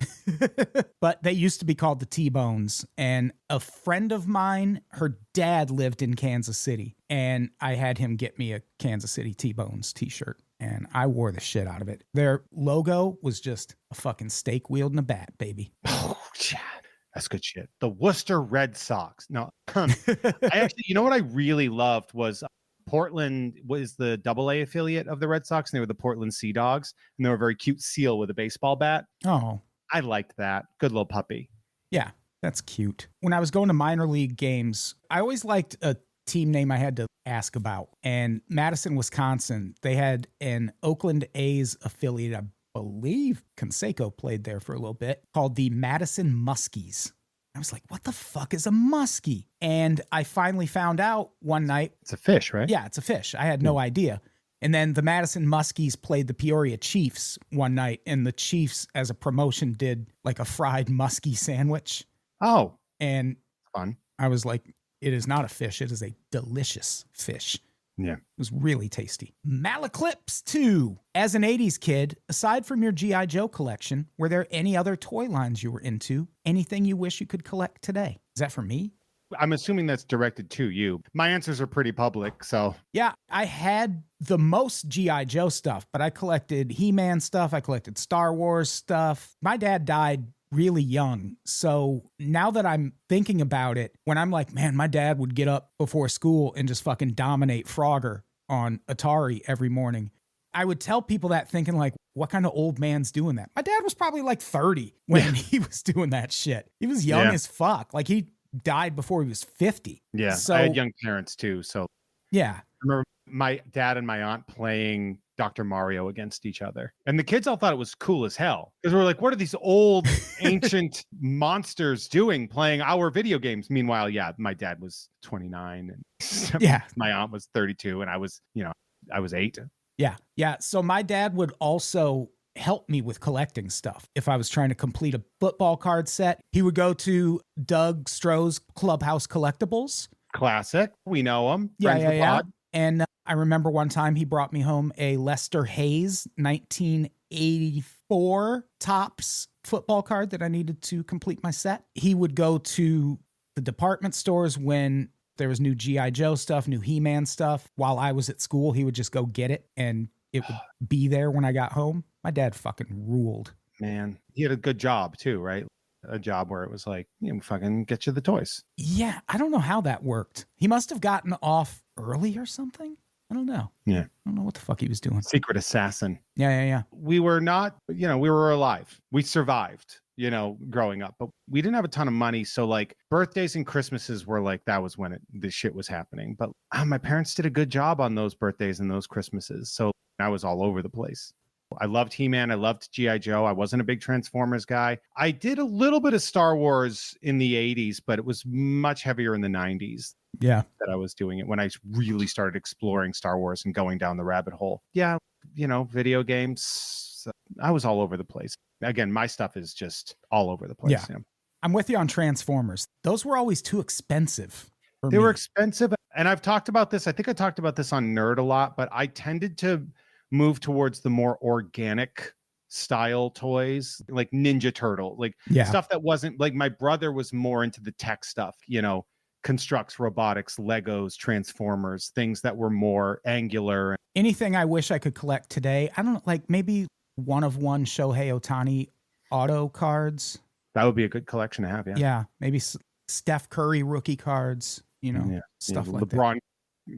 But they used to be called the T-Bones. And a friend of mine, her dad lived in Kansas City. And I had him get me a Kansas City T-Bones t-shirt. And I wore the shit out of it. Their logo was just a fucking steak wielding a bat, baby. Oh, yeah. That's good shit. The Worcester Red Sox. No, I actually, you know what I really loved was Portland was the AA affiliate of the Red Sox, and they were the Portland Sea Dogs, and they were a very cute seal with a baseball bat. Oh, I liked that. Good little puppy. Yeah, that's cute. When I was going to minor league games, I always liked a team name I had to ask about. And Madison, Wisconsin, they had an Oakland A's affiliate, I believe Canseco played there for a little bit, called the Madison Muskies. I was like, what the fuck is a muskie? And I finally found out one night. It's a fish, right? Yeah, it's a fish. I had no idea. And then the Madison Muskies played the Peoria Chiefs one night, and the Chiefs, as a promotion, did like a fried muskie sandwich. Oh. And fun. I was like, it is not a fish. It is a delicious fish. Yeah. It was really tasty. Malaclips 2. As an 80s kid, aside from your G.I. Joe collection, were there any other toy lines you were into? Anything you wish you could collect today? Is that for me? I'm assuming that's directed to you. My answers are pretty public, so. Yeah, I had the most G.I. Joe stuff, but I collected He-Man stuff. I collected Star Wars stuff. My dad died really young. So now that I'm thinking about it, when I'm like, man, my dad would get up before school and just fucking dominate Frogger on Atari every morning. I would tell people that thinking like, what kind of old man's doing that? My dad was probably like 30 when he was doing that shit. He was young as fuck. Like he died before he was 50. Yeah. So, I had young parents too. So yeah. I remember my dad and my aunt playing Dr. Mario against each other. And the kids all thought it was cool as hell. Because we're like, what are these old ancient monsters doing playing our video games? Meanwhile, yeah, my dad was 29 and my aunt was 32 and I was 8. Yeah. Yeah. So my dad would also help me with collecting stuff. If I was trying to complete a football card set, he would go to Doug Stroh's Clubhouse Collectibles. Classic. We know him. Yeah. And I remember one time he brought me home a Lester Hayes 1984 Topps football card that I needed to complete my set. He would go to the department stores when there was new G.I. Joe stuff, new He-Man stuff. While I was at school, he would just go get it and it would be there when I got home. My dad fucking ruled. Man, he had a good job too, right? a job where it was like, fucking get you the toys. Yeah, I don't know how that worked. He must have gotten off early or something. I don't know. Yeah. I don't know what the fuck he was doing. Secret assassin. Yeah. We were not, we were alive. We survived, growing up, but we didn't have a ton of money. So like birthdays and Christmases were like, that was when this shit was happening. But my parents did a good job on those birthdays and those Christmases. So I was all over the place. I loved He-Man. I loved G.I. Joe. I wasn't a big Transformers guy. I did a little bit of Star Wars in the 80s, but it was much heavier in the 90s. Yeah. That I was doing it when I really started exploring Star Wars and going down the rabbit hole. Yeah. Video games. I was all over the place. Again, my stuff is just all over the place. Yeah. I'm with you on Transformers. Those were always too expensive. They were expensive. And I've talked about this. I think I talked about this on Nerd a lot, but I tended to move towards the more organic style toys, like Ninja Turtle, stuff that wasn't like, my brother was more into the tech stuff, constructs, robotics, Legos, Transformers, things that were more angular. Anything I wish I could collect today. I don't know, like maybe one of one Shohei Ohtani auto cards. That would be a good collection to have. Yeah. Yeah. Maybe Steph Curry rookie cards, stuff like that. LeBron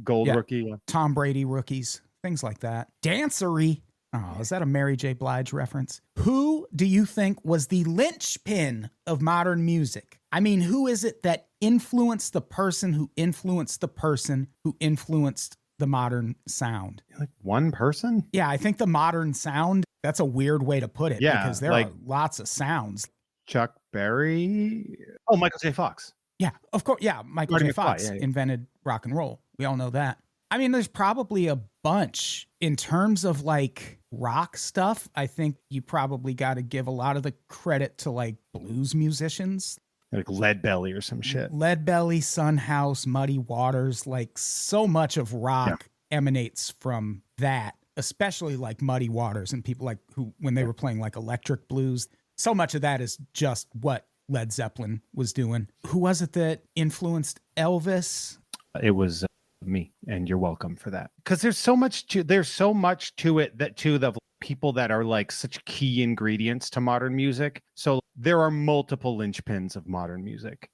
gold rookie. Tom Brady rookies, things like that. Dancery. Oh, is that a Mary J. Blige reference? Who do you think was the linchpin of modern music? I mean, who is it that influenced the person who influenced the person who influenced the modern sound? Like one person? Yeah, I think the modern sound, that's a weird way to put it. Yeah, because there are lots of sounds. Chuck Berry? Oh, Michael J. Fox. Yeah, of course. Yeah, Michael J. Fox invented rock and roll. We all know that. I mean, there's probably a bunch in terms of like rock stuff. I think you probably got to give a lot of the credit to like blues musicians. Like Leadbelly or some shit. Leadbelly, Sunhouse, Muddy Waters, like so much of rock emanates from that, especially like Muddy Waters and people like who, when they were playing like electric blues, so much of that is just what Led Zeppelin was doing. Who was it that influenced Elvis? It was me, and you're welcome for that. Because there's so much to it that to the people that are like such key ingredients to modern music. So there are multiple linchpins of modern music.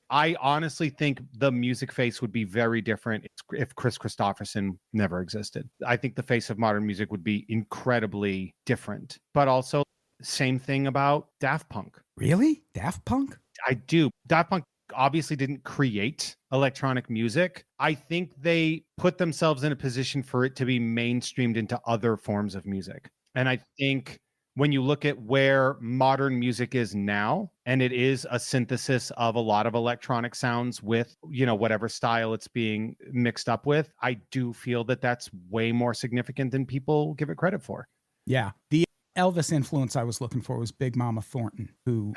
I honestly think the music face would be very different if Chris Christopherson never existed. I think the face of modern music would be incredibly different. But also, same thing about Daft Punk. Really? Daft Punk? I do. Daft Punk obviously didn't create electronic music. I think they put themselves in a position for it to be mainstreamed into other forms of music. And I think when you look at where modern music is now, and it is a synthesis of a lot of electronic sounds with, whatever style it's being mixed up with, I do feel that that's way more significant than people give it credit for. Yeah. The Elvis influence I was looking for was Big Mama Thornton, who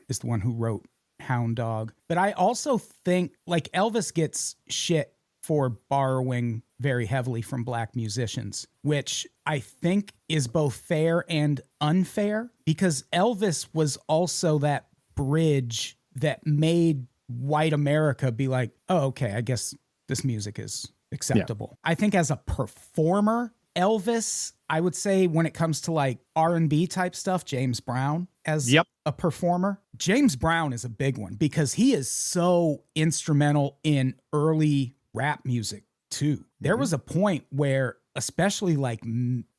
is the one who wrote Hound Dog. But I also think like Elvis gets shit for borrowing very heavily from black musicians, which I think is both fair and unfair, because Elvis was also that bridge that made white America be like, oh, okay, I guess this music is acceptable. Yeah. I think as a performer, Elvis, I would say when it comes to like R&B type stuff, James Brown as a performer. James Brown is a big one because he is so instrumental in early rap music too. There was a point where, especially like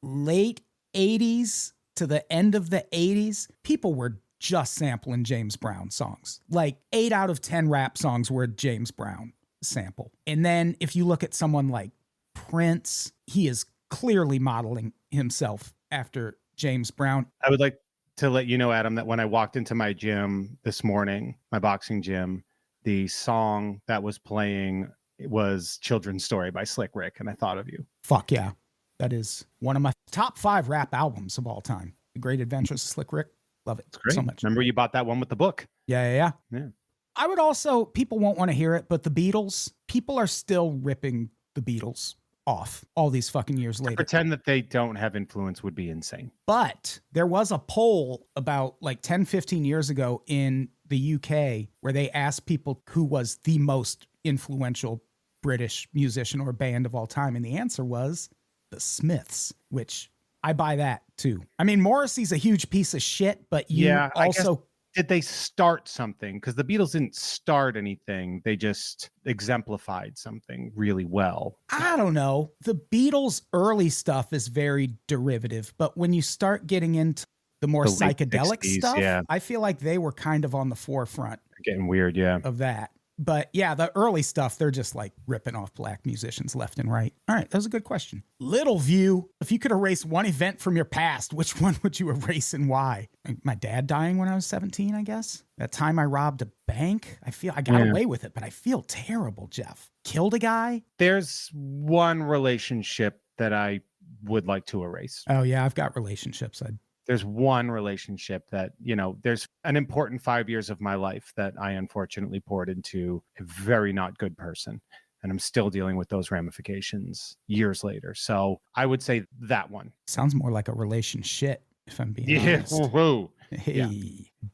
late 80s to the end of the 80s, people were just sampling James Brown songs. Like 8 out of 10 rap songs were a James Brown sample. And then if you look at someone like Prince, he is clearly modeling himself after James Brown. I would like to let you know, Adam, that when I walked into my gym this morning, my boxing gym, the song that was playing was Children's Story by Slick Rick, and I thought of you. Fuck yeah. That is one of my top 5 rap albums of all time. The Great Adventures of Slick Rick. Love it so much. Remember you bought that one with the book. Yeah. I would also, people won't want to hear it, but the Beatles, people are still ripping the Beatles off all these fucking years later. Pretend that they don't have influence would be insane. But there was a poll about like 10, 15 years ago in the UK where they asked people who was the most influential British musician or band of all time. And the answer was the Smiths, which I buy that too. I mean, Morrissey's a huge piece of shit, but you also did they start something? Because the Beatles didn't start anything. They just exemplified something really well. I don't know. The Beatles' early stuff is very derivative, but when you start getting into the more The late psychedelic 60s, stuff, yeah. I feel like they were kind of on the forefront Getting weird, yeah. of that. But yeah, the early stuff, they're just like ripping off black musicians left and right. All right, that was a good question. Little View, if you could erase one event from your past, which one would you erase and why? My dad dying when I was 17, I guess. That time I robbed a bank. I feel I got away with it, but I feel terrible, Jeff. Killed a guy. There's one relationship that I would like to erase. Oh yeah, I've got relationships. There's one relationship that, there's an important 5 years of my life that I unfortunately poured into a very not good person. And I'm still dealing with those ramifications years later. So I would say that one. Sounds more like a relationship, if I'm being honest. Whoa. Hey, Yeah.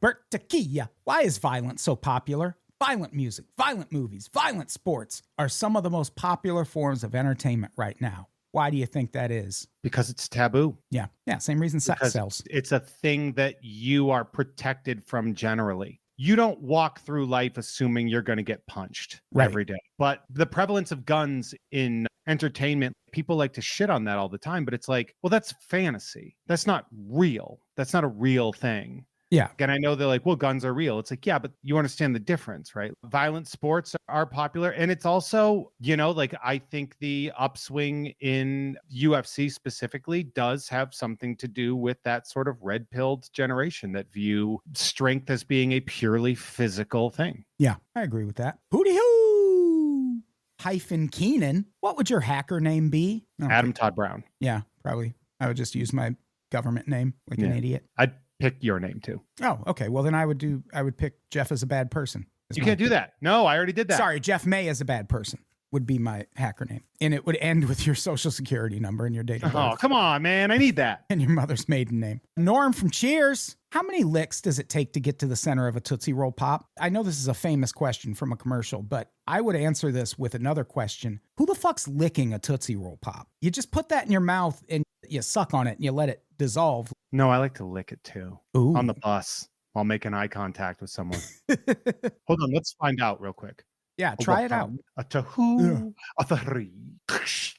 Bert Takia, why is violence so popular? Violent music, violent movies, violent sports are some of the most popular forms of entertainment right now. Why do you think that is? Because it's taboo. Yeah, same reason sex Because sells. it's a thing that you are protected from generally. You don't walk through life assuming you're going to get punched every day. But the prevalence of guns in entertainment, people like to shit on that all the time. But it's like, well, that's fantasy. That's not real. That's not a real thing. Yeah. And I know they're like, well, guns are real. It's like, yeah, but you understand the difference, right? Violent sports are popular. And it's also, I think the upswing in UFC specifically does have something to do with that sort of red-pilled generation that view strength as being a purely physical thing. Yeah, I agree with that. Hootie-hoo! Hyphen Keenan. What would your hacker name be? Adam Todd Brown. Yeah, probably. I would just use my government name like an idiot. I'd pick your name too. Oh, okay. Well, then I would pick Jeff as a bad person. You can't do that. No, I already did that. Sorry, Jeff May as a bad person would be my hacker name. And it would end with your social security number and your date of birth. Oh, come on, man. I need that. And your mother's maiden name. Norm from Cheers. How many licks does it take to get to the center of a Tootsie Roll Pop? I know this is a famous question from a commercial, but I would answer this with another question. Who the fuck's licking a Tootsie Roll Pop? You just put that in your mouth and you suck on it and you let it dissolve. No, I like to lick it too. Ooh. On the bus while making eye contact with someone. Hold on, let's find out real quick. Yeah, try it out. A two, a three.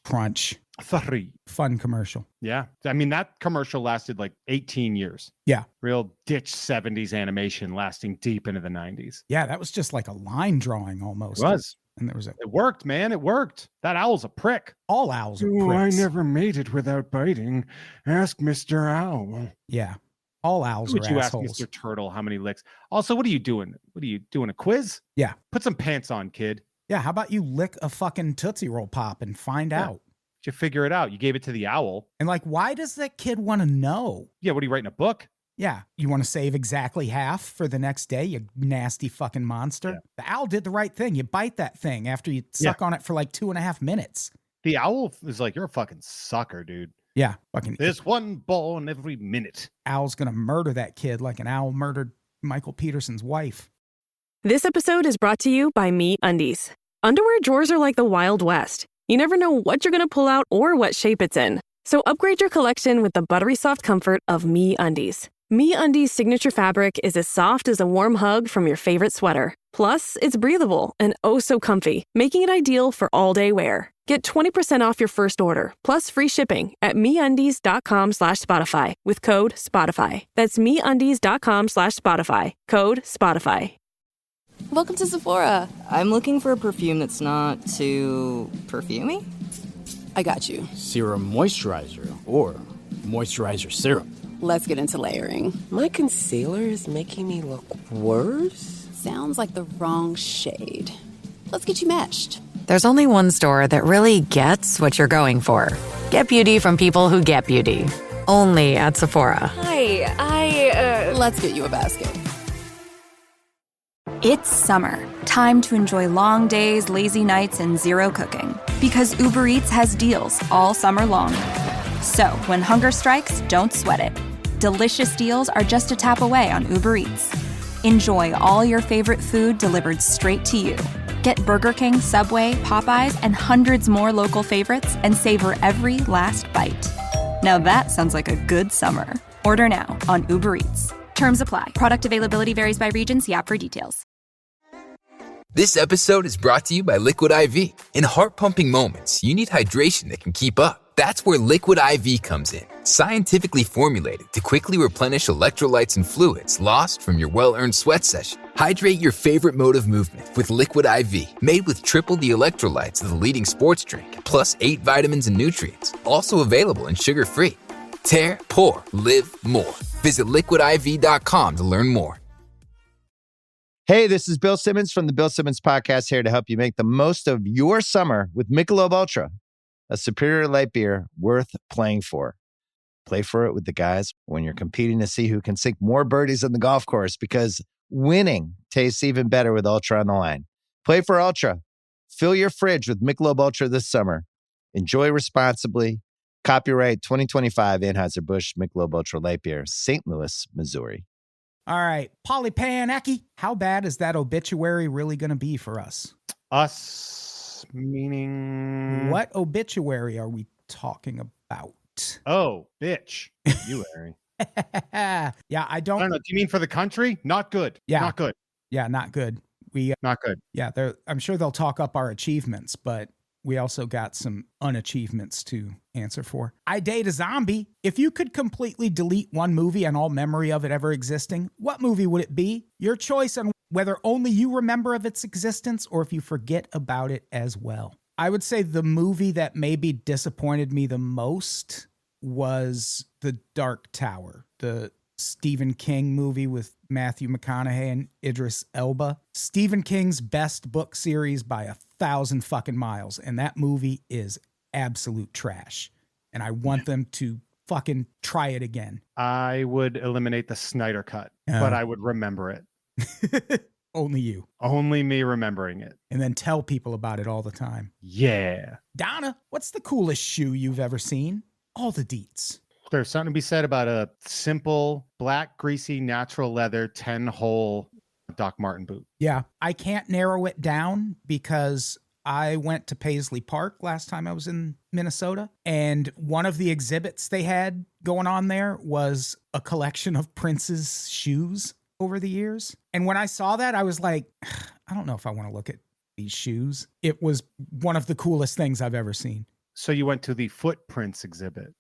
Crunch. Three. Fun commercial. Yeah. I mean, that commercial lasted like 18 years. Yeah. Real ditch 70s animation lasting deep into the 90s. Yeah, that was just like a line drawing almost. It was. And there was It worked, man. It worked. That owl's a prick. All owls are Oh, I pricks. never made it without biting. Ask Mr. Owl. Yeah. All owls Would are you assholes. ask Mr. Turtle how many licks? Also, what are you doing? What are you doing? A quiz? Yeah. Put some pants on, kid. Yeah, how about you lick a fucking Tootsie Roll Pop and find out? You figure it out. You gave it to the owl. And like, why does that kid want to know? Yeah, what are you writing, a book? Yeah, you want to save exactly half for the next day, you nasty fucking monster? Yeah. The owl did the right thing. You bite that thing after you suck on it for like 2.5 minutes. The owl is like, you're a fucking sucker, dude. Yeah, fucking. There's one born every minute. Owl's gonna murder that kid like an owl murdered Michael Peterson's wife. This episode is brought to you by MeUndies. Underwear drawers are like the Wild West. You never know what you're going to pull out or what shape it's in. So upgrade your collection with the buttery soft comfort of MeUndies. MeUndies' signature fabric is as soft as a warm hug from your favorite sweater. Plus, it's breathable and oh so comfy, making it ideal for all-day wear. Get 20% off your first order, plus free shipping at MeUndies.com/Spotify with code SPOTIFY. That's MeUndies.com/Spotify, code SPOTIFY. Welcome to Sephora. I'm looking for a perfume that's not too perfumey. I got you. Serum moisturizer or moisturizer serum. Let's get into layering. My concealer is making me look worse. Sounds like the wrong shade. Let's get you matched. There's only one store that really gets what you're going for. Get beauty from people who get beauty. Only at Sephora. Hi, Let's get you a basket. It's summer. Time to enjoy long days, lazy nights, and zero cooking. Because Uber Eats has deals all summer long. So, when hunger strikes, don't sweat it. Delicious deals are just a tap away on Uber Eats. Enjoy all your favorite food delivered straight to you. Get Burger King, Subway, Popeyes, and hundreds more local favorites and savor every last bite. Now that sounds like a good summer. Order now on Uber Eats. Terms apply. Product availability varies by region. See app for details. This episode is brought to you by Liquid IV. In heart-pumping moments, you need hydration that can keep up. That's where Liquid IV comes in. Scientifically formulated to quickly replenish electrolytes and fluids lost from your well-earned sweat session. Hydrate your favorite mode of movement with Liquid IV. Made with triple the electrolytes of the leading sports drink, plus 8 vitamins and nutrients. Also available and sugar-free. Tear, pour, live more. Visit liquidiv.com to learn more. Hey, this is Bill Simmons from the Bill Simmons Podcast, here to help you make the most of your summer with Michelob Ultra, a superior light beer worth playing for. Play for it with the guys when you're competing to see who can sink more birdies on the golf course, because winning tastes even better with Ultra on the line. Play for Ultra. Fill your fridge with Michelob Ultra this summer. Enjoy responsibly. Copyright 2025 Anheuser-Busch Michelob Ultra Light Beer, St. Louis, Missouri. All right, Polly Panaki, how bad is that obituary really going to be for us? Us, meaning... What obituary are we talking about? Oh, bitch. You, Harry. Yeah, I don't know. Do you mean for the country? Not good. Yeah. Not good. Yeah, not good. Not good. Yeah, I'm sure they'll talk up our achievements, but we also got some unachievements to answer for. I Date a Zombie. If you could completely delete one movie and all memory of it ever existing, what movie would it be? Your choice on whether only you remember of its existence or if you forget about it as well. I would say the movie that maybe disappointed me the most was The Dark Tower, the Stephen King movie with Matthew McConaughey and Idris Elba. Stephen King's best book series by 1,000 fucking miles, and that movie is absolute trash. And I want them to fucking try it again. I would eliminate the Snyder Cut, but I would remember it. Only you. Only me remembering it. And then tell people about it all the time. Yeah. Donna, what's the coolest shoe you've ever seen? All the deets. There's something to be said about a simple, black, greasy, natural leather, 10-hole Doc Marten boot. Yeah, I can't narrow it down because I went to Paisley Park last time I was in Minnesota, and one of the exhibits they had going on there was a collection of Prince's shoes over the years. And when I saw that, I was like, I don't know if I want to look at these shoes. It was one of the coolest things I've ever seen. So you went to the Footprints exhibit.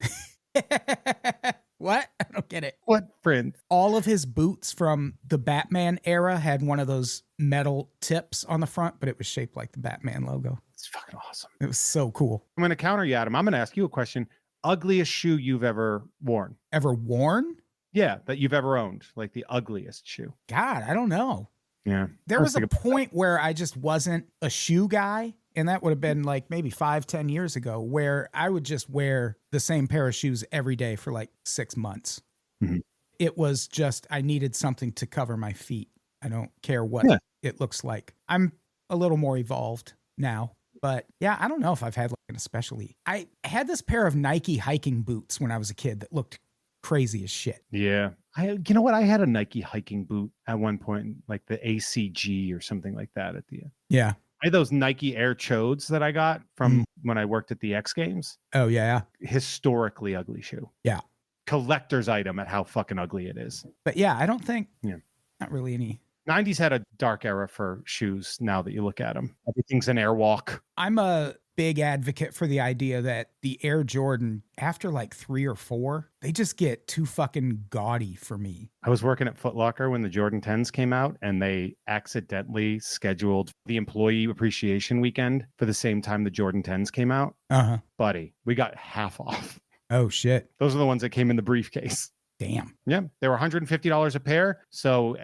What? I don't get it. Footprints. All of his boots from the Batman era had one of those metal tips on the front, but it was shaped like the Batman logo. It's fucking awesome. It was so cool. I'm going to counter you, Adam. I'm going to ask you a question. Ugliest shoe you've ever worn? Ever worn? Yeah, that you've ever owned. Like the ugliest shoe. God, I don't know. Yeah. There was a point where I just wasn't a shoe guy. And that would have been like maybe 5-10 years ago, where I would just wear the same pair of shoes every day for like 6 months. Mm-hmm. It was just, I needed something to cover my feet. I don't care what it looks like. I'm a little more evolved now, but yeah, I don't know if I've had like an especially. I had this pair of Nike hiking boots when I was a kid that looked crazy as shit. Yeah. You know what? I had a Nike hiking boot at one point, like the ACG or something like that at the end. Yeah. I had those Nike Air Chodes that I got from when I worked at the X Games. Oh, yeah. Historically ugly shoe. Yeah. Collector's item at how fucking ugly it is. But yeah, I don't think, not really any. 90s had a dark era for shoes now that you look at them. Everything's an Airwalk. I'm a big advocate for the idea that the Air Jordan, after like 3 or 4, they just get too fucking gaudy for me. I was working at Foot Locker when the Jordan 10s came out, and they accidentally scheduled the employee appreciation weekend for the same time the Jordan 10s came out. Uh-huh. Buddy, we got half off. Oh, shit. Those are the ones that came in the briefcase. Damn. Yeah, they were $150 a pair. So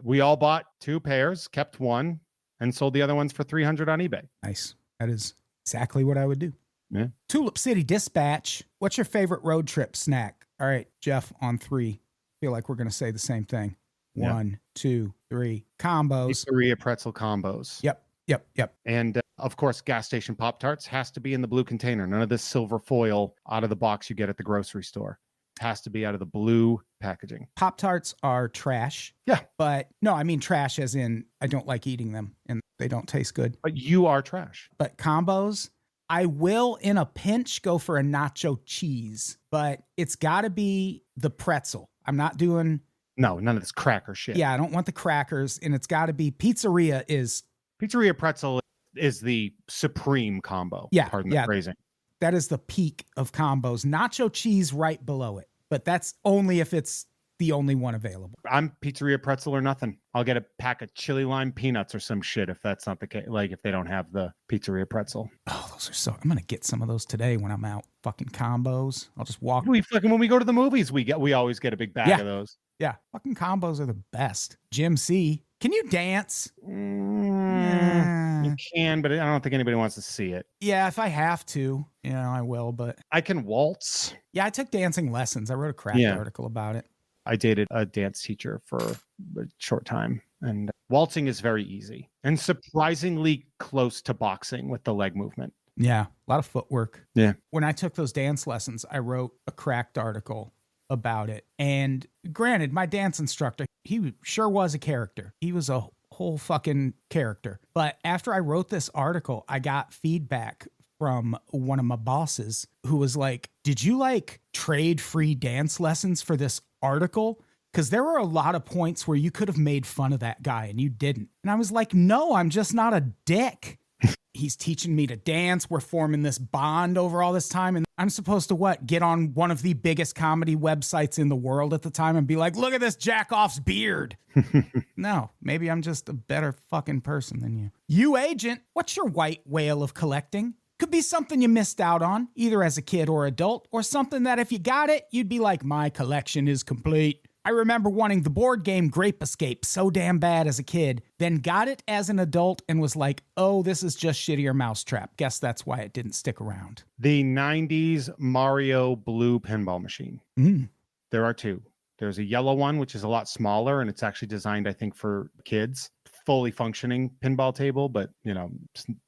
we all bought 2 pairs, kept one, and sold the other ones for $300 on eBay. Nice. That is exactly what I would do. Yeah. Tulip City Dispatch. What's your favorite road trip snack? All right, Jeff, on 3. Feel like we're going to say the same thing. 1, 2, 3. Combos. Pizzeria pretzel combos. Yep. And of course, gas station Pop-Tarts has to be in the blue container. None of this silver foil out of the box you get at the grocery store. Has to be out of the blue packaging. Pop-Tarts are trash. Yeah. But no, I mean trash as in I don't like eating them and they don't taste good. But you are trash. But combos, I will in a pinch go for a nacho cheese, but it's got to be the pretzel. I'm not doing No, none of this cracker shit. Yeah, I don't want the crackers, and it's got to be Pizzeria pretzel is the supreme combo. Yeah, Pardon the phrasing. That is the peak of combos. Nacho cheese right below it, but that's only if it's the only one available. I'm Pizzeria pretzel or nothing. I'll get a pack of chili lime peanuts or some shit if that's not the case. Like if they don't have the Pizzeria pretzel. Oh, those are so. I'm gonna get some of those today when I'm out. Fucking combos. I'll just walk. When we go to the movies, we always get a big bag of those. Yeah, fucking combos are the best. Jim C, can you dance? You can, but I don't think anybody wants to see it. Yeah, if I have to, I will. But I can waltz. Yeah, I took dancing lessons. I wrote a craft article about it. I dated a dance teacher for a short time, and waltzing is very easy and surprisingly close to boxing with the leg movement. Yeah, a lot of footwork. Yeah. When I took those dance lessons, I wrote a cracked article about it. And granted, my dance instructor, he sure was a character. He was a whole fucking character. But after I wrote this article, I got feedback from one of my bosses who was like, did you trade free dance lessons for this article? Because there were a lot of points where you could have made fun of that guy and you didn't. And I was like, no, I'm just not a dick. He's teaching me to dance. We're forming this bond over all this time. And I'm supposed to get on one of the biggest comedy websites in the world at the time and be like, look at this jack-off's beard. No, maybe I'm just a better fucking person than you. You agent, what's your white whale of collecting? Could be something you missed out on, either as a kid or adult, or something that if you got it, you'd be like, my collection is complete. I remember wanting the board game Grape Escape so damn bad as a kid, then got it as an adult and was like, oh, this is just shittier Mousetrap. Guess that's why it didn't stick around. The 90s Mario Blue pinball machine. There are two. There's a yellow one, which is a lot smaller, and it's actually designed, I think, for kids. Fully functioning pinball table, but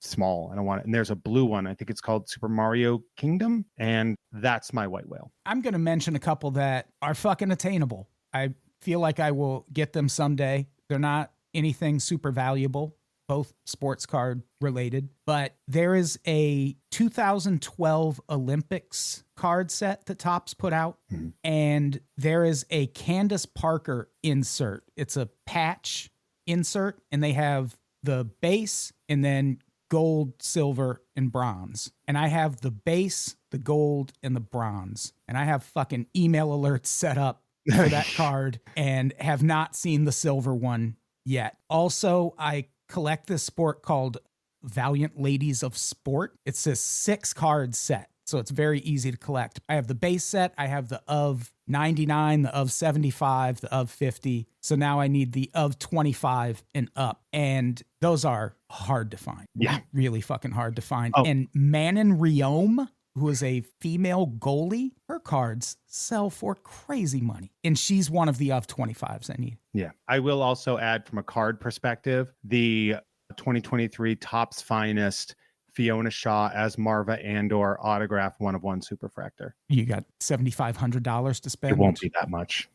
small. I don't want it. And there's a blue one. I think it's called Super Mario Kingdom, and that's my white whale. I'm going to mention a couple that are fucking attainable. I feel like I will get them someday. They're not anything super valuable, both sports card related, but there is a 2012 Olympics card set that Topps put out, and there is a Candace Parker insert. It's a patch insert, and they have the base and then gold, silver, and bronze. And I have the base, the gold, and the bronze. And I have fucking email alerts set up for that card and have not seen the silver one yet. Also, I collect this sport called Valiant Ladies of Sport. It's a 6-card set, so it's very easy to collect. I have the base set, I have the of 99, the of 75, the of 50. So now I need the of 25 and up. And those are hard to find. Yeah. Really fucking hard to find. And Manon Riome, who is a female goalie, her cards sell for crazy money. And she's one of the of 25s I need. Yeah. I will also add from a card perspective, the 2023 Topps Finest Fiona Shaw as Marva Andor autograph 1/1 Superfractor. You got $7,500 to spend? It won't be that much.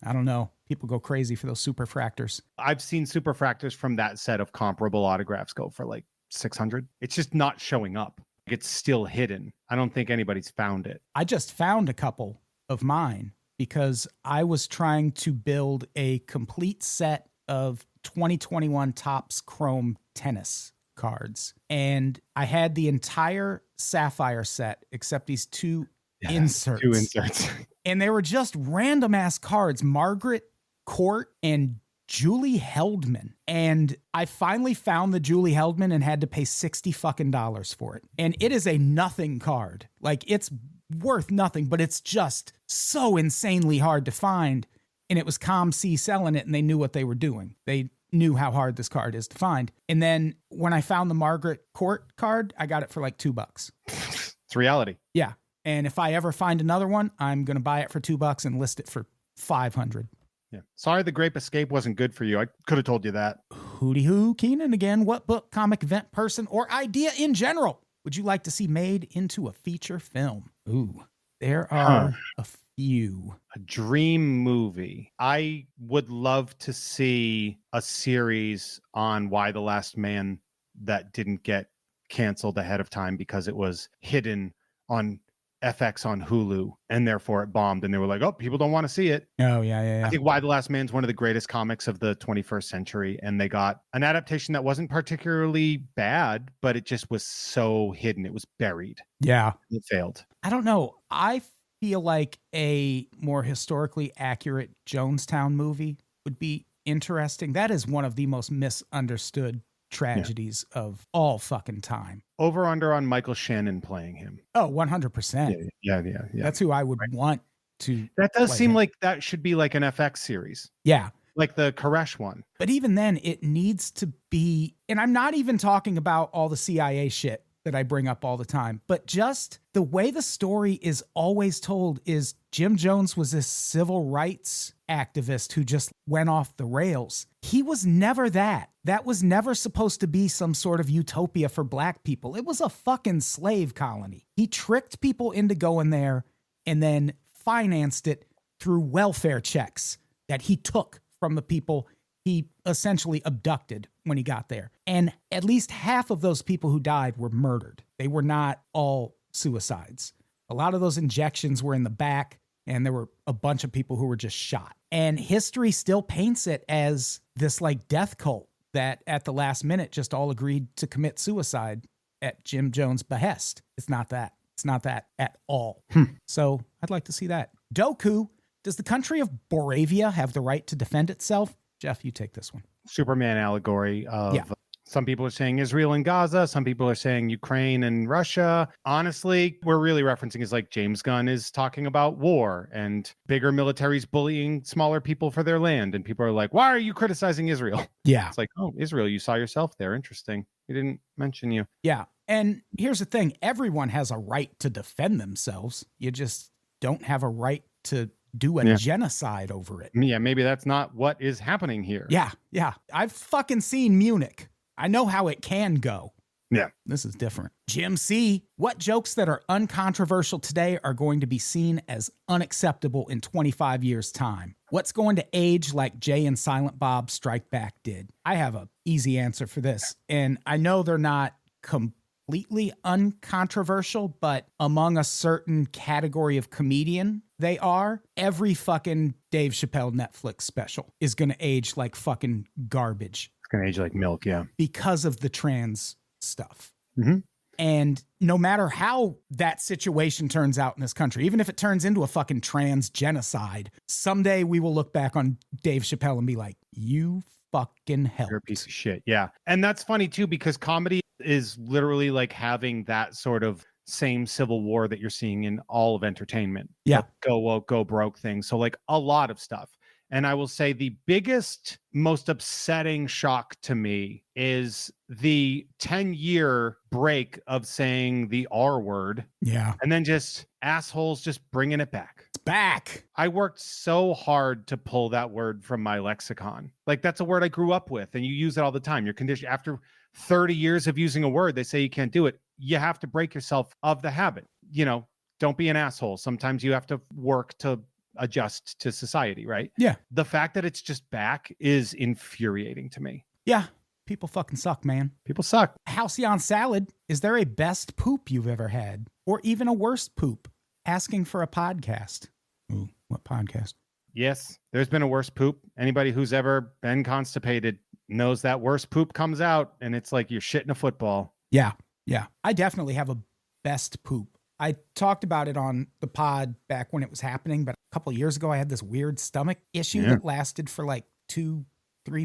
I don't know. People go crazy for those Superfractors. I've seen Superfractors from that set of comparable autographs go for like 600. It's just not showing up. It's still hidden. I don't think anybody's found it. I just found a couple of mine because I was trying to build a complete set of 2021 Topps Chrome tennis cards. And I had the entire Sapphire set except these two inserts. Two inserts. And they were just random ass cards. Margaret Court and Julie Heldman. And I finally found the Julie Heldman and had to pay $60 fucking for it. And it is a nothing card. Like, it's worth nothing, but it's just so insanely hard to find. And it was ComC selling it, and they knew what they were doing. They knew how hard this card is to find. And then when I found the Margaret Court card, I got it for like $2. It's reality. Yeah. And if I ever find another one, I'm going to buy it for $2 and list it for $500. Yeah. Sorry the Grape Escape wasn't good for you. I could have told you that. Hooty hoo, Keenan again. What book, comic, event, person, or idea in general would you like to see made into a feature film? Ooh, there are a few. A dream movie. I would love to see a series on Y the Last Man that didn't get canceled ahead of time because it was hidden on FX on Hulu, and therefore it bombed. And they were like, oh, people don't want to see it. Oh, yeah. I think Why the Last Man is one of the greatest comics of the 21st century. And they got an adaptation that wasn't particularly bad, but it just was so hidden. It was buried. Yeah. It failed. I don't know. I feel like a more historically accurate Jonestown movie would be interesting. That is one of the most misunderstood tragedies of all fucking time. Over under on Michael Shannon playing him. Oh, 100%. Yeah. That's who I would want to. That does play seem him. like that should be like an FX series. Yeah. Like the Koresh one. But even then, it needs to be, and I'm not even talking about all the CIA shit that I bring up all the time, but just the way the story is always told is Jim Jones was this civil rights activist who just went off the rails. He was never that. That was never supposed to be some sort of utopia for black people. It was a fucking slave colony. He tricked people into going there and then financed it through welfare checks that he took from the people he essentially abducted when he got there. And at least half of those people who died were murdered. They were not all suicides. A lot of those injections were in the back, and there were a bunch of people who were just shot. And history still paints it as this like death cult that at the last minute just all agreed to commit suicide at Jim Jones' behest. It's not that. It's not that at all. So I'd like to see that. Doku, does the country of Boravia have the right to defend itself? Jeff, you take this one. Superman allegory of some people are saying Israel and Gaza. Some people are saying Ukraine and Russia. Honestly, we're really referencing is like James Gunn is talking about war and bigger militaries bullying smaller people for their land. And people are like, why are you criticizing Israel? Yeah. It's like, oh, Israel, you saw yourself there. Interesting. We didn't mention you. Yeah. And here's the thing. Everyone has a right to defend themselves. You just don't have a right to do a genocide over it. Yeah, maybe that's not what is happening here. Yeah. I've fucking seen Munich. I know how it can go. Yeah. This is different. Jim C., what jokes that are uncontroversial today are going to be seen as unacceptable in 25 years' time? What's going to age like Jay and Silent Bob Strike Back did? I have an easy answer for this. And I know they're not completely uncontroversial, but among a certain category of comedian, they are. Every fucking Dave Chappelle Netflix special is going to age like fucking garbage. It's going to age like milk, yeah. Because of the trans stuff. Mm-hmm. And no matter how that situation turns out in this country, even if it turns into a fucking trans genocide, someday we will look back on Dave Chappelle and be like, you fucking helped. You're a piece of shit. Yeah. And that's funny too, because comedy is literally like having that sort of same civil war that you're seeing in all of entertainment. Yeah. Like go woke, go broke thing. So like a lot of stuff. And I will say the biggest, most upsetting shock to me is the 10-year break of saying the R word. Yeah. And then just assholes just bringing it back. It's back. I worked so hard to pull that word from my lexicon. Like that's a word I grew up with and you use it all the time. You're conditioned after 30 years of using a word, they say you can't do it. You have to break yourself of the habit. You know, don't be an asshole. Sometimes you have to work to adjust to society, right? Yeah. The fact that it's just back is infuriating to me. Yeah. People fucking suck, man. People suck. Halcyon Salad, is there a best poop you've ever had? Or even a worst poop? Asking for a podcast. Ooh, what podcast? Yes, there's been a worse poop. Anybody who's ever been constipated knows that worst poop comes out and it's like you're shitting a football. Yeah. I definitely have a best poop. I talked about it on the pod back when it was happening, but a couple of years ago, I had this weird stomach issue that lasted for like 2-3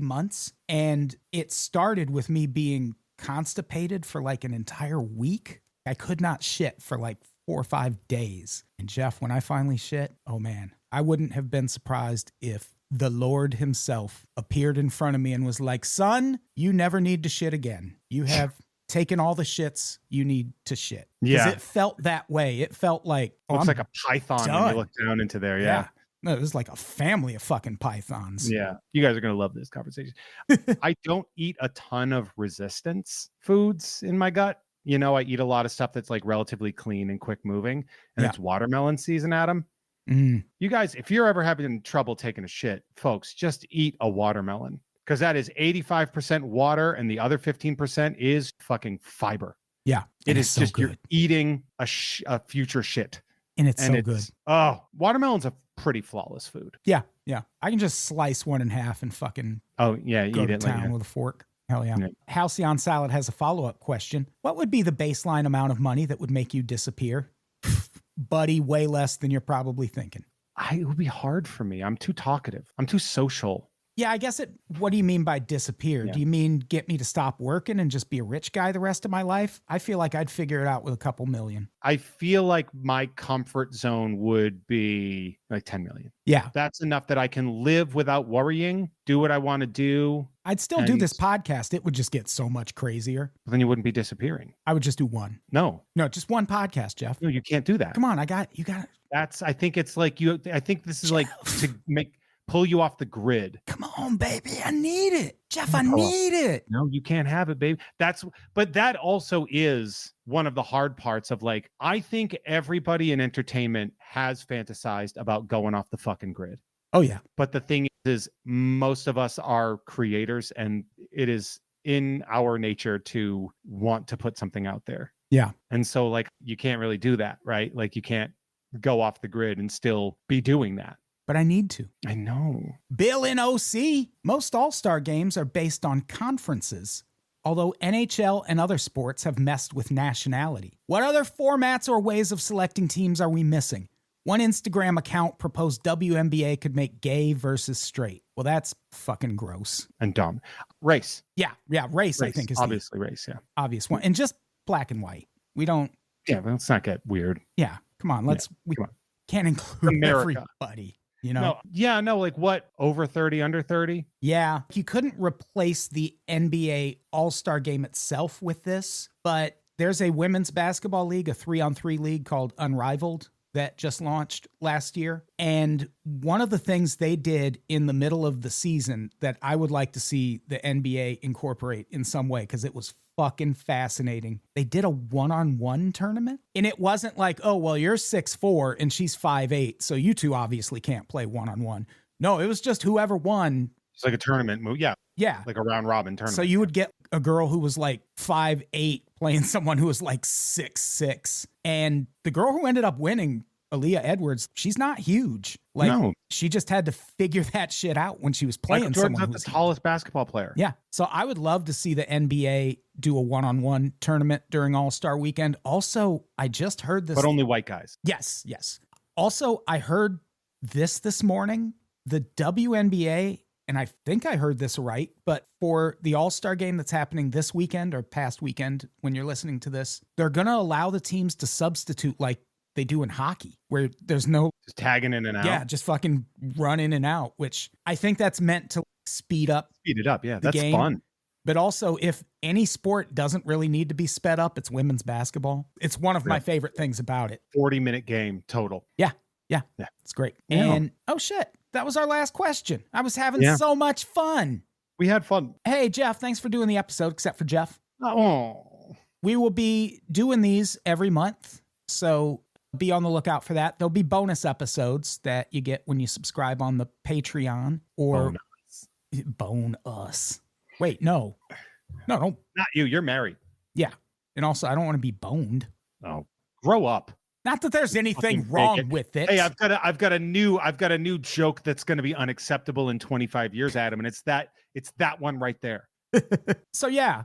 months. And it started with me being constipated for like an entire week. I could not shit for like 4 or 5 days. And Jeff, when I finally shit, oh man, I wouldn't have been surprised if the Lord himself appeared in front of me and was like, son, you never need to shit again. You have taken all the shits you need to shit. Yeah. It felt that way. It felt like, looks like a python when you look down into there. Yeah. No, it was like a family of fucking pythons. Yeah. You guys are going to love this conversation. I don't eat a ton of resistance foods in my gut. You know, I eat a lot of stuff that's like relatively clean and quick moving, and it's watermelon season, Adam. You guys, if you're ever having trouble taking a shit, folks, just eat a watermelon because that is 85% water and the other 15% is fucking fiber. Yeah. It And is it's so just you're good. eating a future shit. And it's so good. Oh, watermelon's a pretty flawless food. Yeah, yeah. I can just slice one in half and fucking Oh, yeah, go eat to it town later. with a fork. Hell yeah. Halcyon Salad has a follow-up question. What would be the baseline amount of money that would make you disappear? Buddy, way less than you're probably thinking. It would be hard for me. I'm too talkative. I'm too social. Yeah, I guess what do you mean by disappear? Yeah. Do you mean get me to stop working and just be a rich guy the rest of my life? I feel like I'd figure it out with a couple million. I feel like my comfort zone would be like 10 million. Yeah. That's enough that I can live without worrying, do what I want to do. I'd still do this podcast. It would just get so much crazier. Then you wouldn't be disappearing. I would just do one. No, just one podcast, Jeff. No, you can't do that. Come on, you got it. I think it's like I think this is like to pull you off the grid. Come on, baby. I need it. Jeff, I need it. No, you can't have it, baby. But that also is one of the hard parts of like, I think everybody in entertainment has fantasized about going off the fucking grid. Oh, yeah. But the thing is most of us are creators and it is in our nature to want to put something out there. Yeah. And so like, you can't really do that, right? Like you can't go off the grid and still be doing that. But I need to. I know. Bill in OC. Most All-Star games are based on conferences, although NHL and other sports have messed with nationality. What other formats or ways of selecting teams are we missing? One Instagram account proposed WNBA could make gay versus straight. Well, that's fucking gross. And dumb. Race. Yeah, race I think is obviously race, yeah. Obvious one. And just black and white. We don't... Yeah, but let's not get weird. Yeah, come on. We can't include America. Everybody. You know? Like what? Over 30, under 30? Yeah. You couldn't replace the NBA All-Star game itself with this, but there's a women's basketball league, a 3-on-3 league called Unrivaled that just launched last year. And one of the things they did in the middle of the season that I would like to see the NBA incorporate in some way, because it was fucking fascinating. They did a one-on-one tournament, and it wasn't like, oh, well, you're 6'4" and she's 5'8", so you two obviously can't play one-on-one. No, it was just whoever won. It's like a tournament move. Yeah. Yeah. Like a round robin tournament. So you would get a girl who was like 5'8" playing someone who was like 6'6". And the girl who ended up winning, Aaliyah Edwards, she's not huge. Like, no. She just had to figure that shit out when she was playing Michael Jordan's someone not the tallest basketball player. Yeah. So I would love to see the NBA do a one-on-one tournament during All-Star Weekend. Also, I just heard this. But only white guys. Yes, yes. Also, I heard this morning, the WNBA, and I think I heard this right, but for the All-Star game that's happening this weekend or past weekend when you're listening to this, they're going to allow the teams to substitute like they do in hockey, where there's no... Just tagging in and out. Yeah, just fucking run in and out, which I think that's meant to speed it up, yeah. That's game. Fun. But also, if any sport doesn't really need to be sped up, it's women's basketball. It's one of my favorite things about it. 40-minute game total. Yeah. It's great. Yeah. And, oh shit, that was our last question. I was having so much fun. We had fun. Hey, Jeff, thanks for doing the episode, except for Jeff. Oh. We will be doing these every month, so be on the lookout for that. There'll be bonus episodes that you get when you subscribe on the Patreon or Bone Us. Wait, no, don't. Not you. You're married. Yeah. And also, I don't want to be boned. Oh, grow up. Not that there's anything wrong with it. Hey, I've got a new joke that's going to be unacceptable in 25 years, Adam, and it's that one right there. So yeah,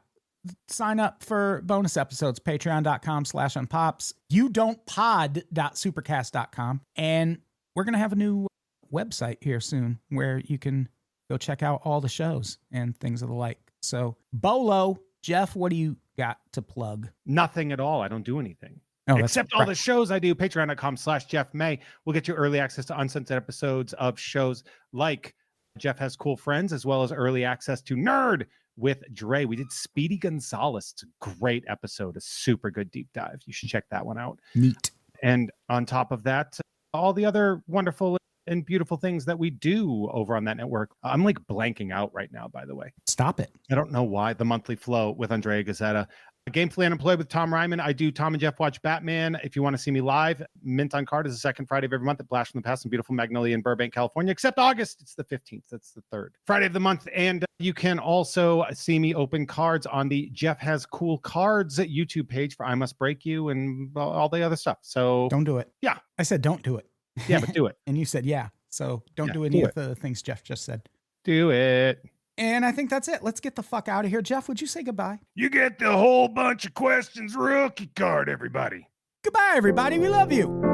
sign up for bonus episodes, patreon.com/unpops, youdon'tpod.supercast.com. And we're going to have a new website here soon where you can go check out all the shows and things of the like. So Bolo, Jeff, what do you got to plug? Nothing at all. I don't do anything. Oh, except all the shows I do. Patreon.com/Jeff May will get you early access to uncensored episodes of shows like Jeff Has Cool Friends, as well as early access to Nerd with Dre. We did Speedy Gonzalez. It's a great episode, a super good deep dive. You should check that one out. Neat. And on top of that, all the other wonderful and beautiful things that we do over on that network. I'm like blanking out right now, by the way. Stop it. I don't know why. The Monthly Flow with Andrea Gazzetta. Gamefully Unemployed with Tom Ryman. I do Tom and Jeff Watch Batman. If you want to see me live, Mint on Card is the second Friday of every month at Blast from the Past in beautiful Magnolia in Burbank, California, except August. It's the 15th. That's the third Friday of the month. And you can also see me open cards on the Jeff Has Cool Cards YouTube page for I Must Break You and all the other stuff. So don't do it. Yeah. I said don't do it. Yeah, but do it. And you said yeah. So don't do any of the things Jeff just said. Do it. And I think that's it. Let's get the fuck out of here. Jeff, would you say goodbye? You get the whole bunch of questions rookie card, everybody. Goodbye, everybody. We love you.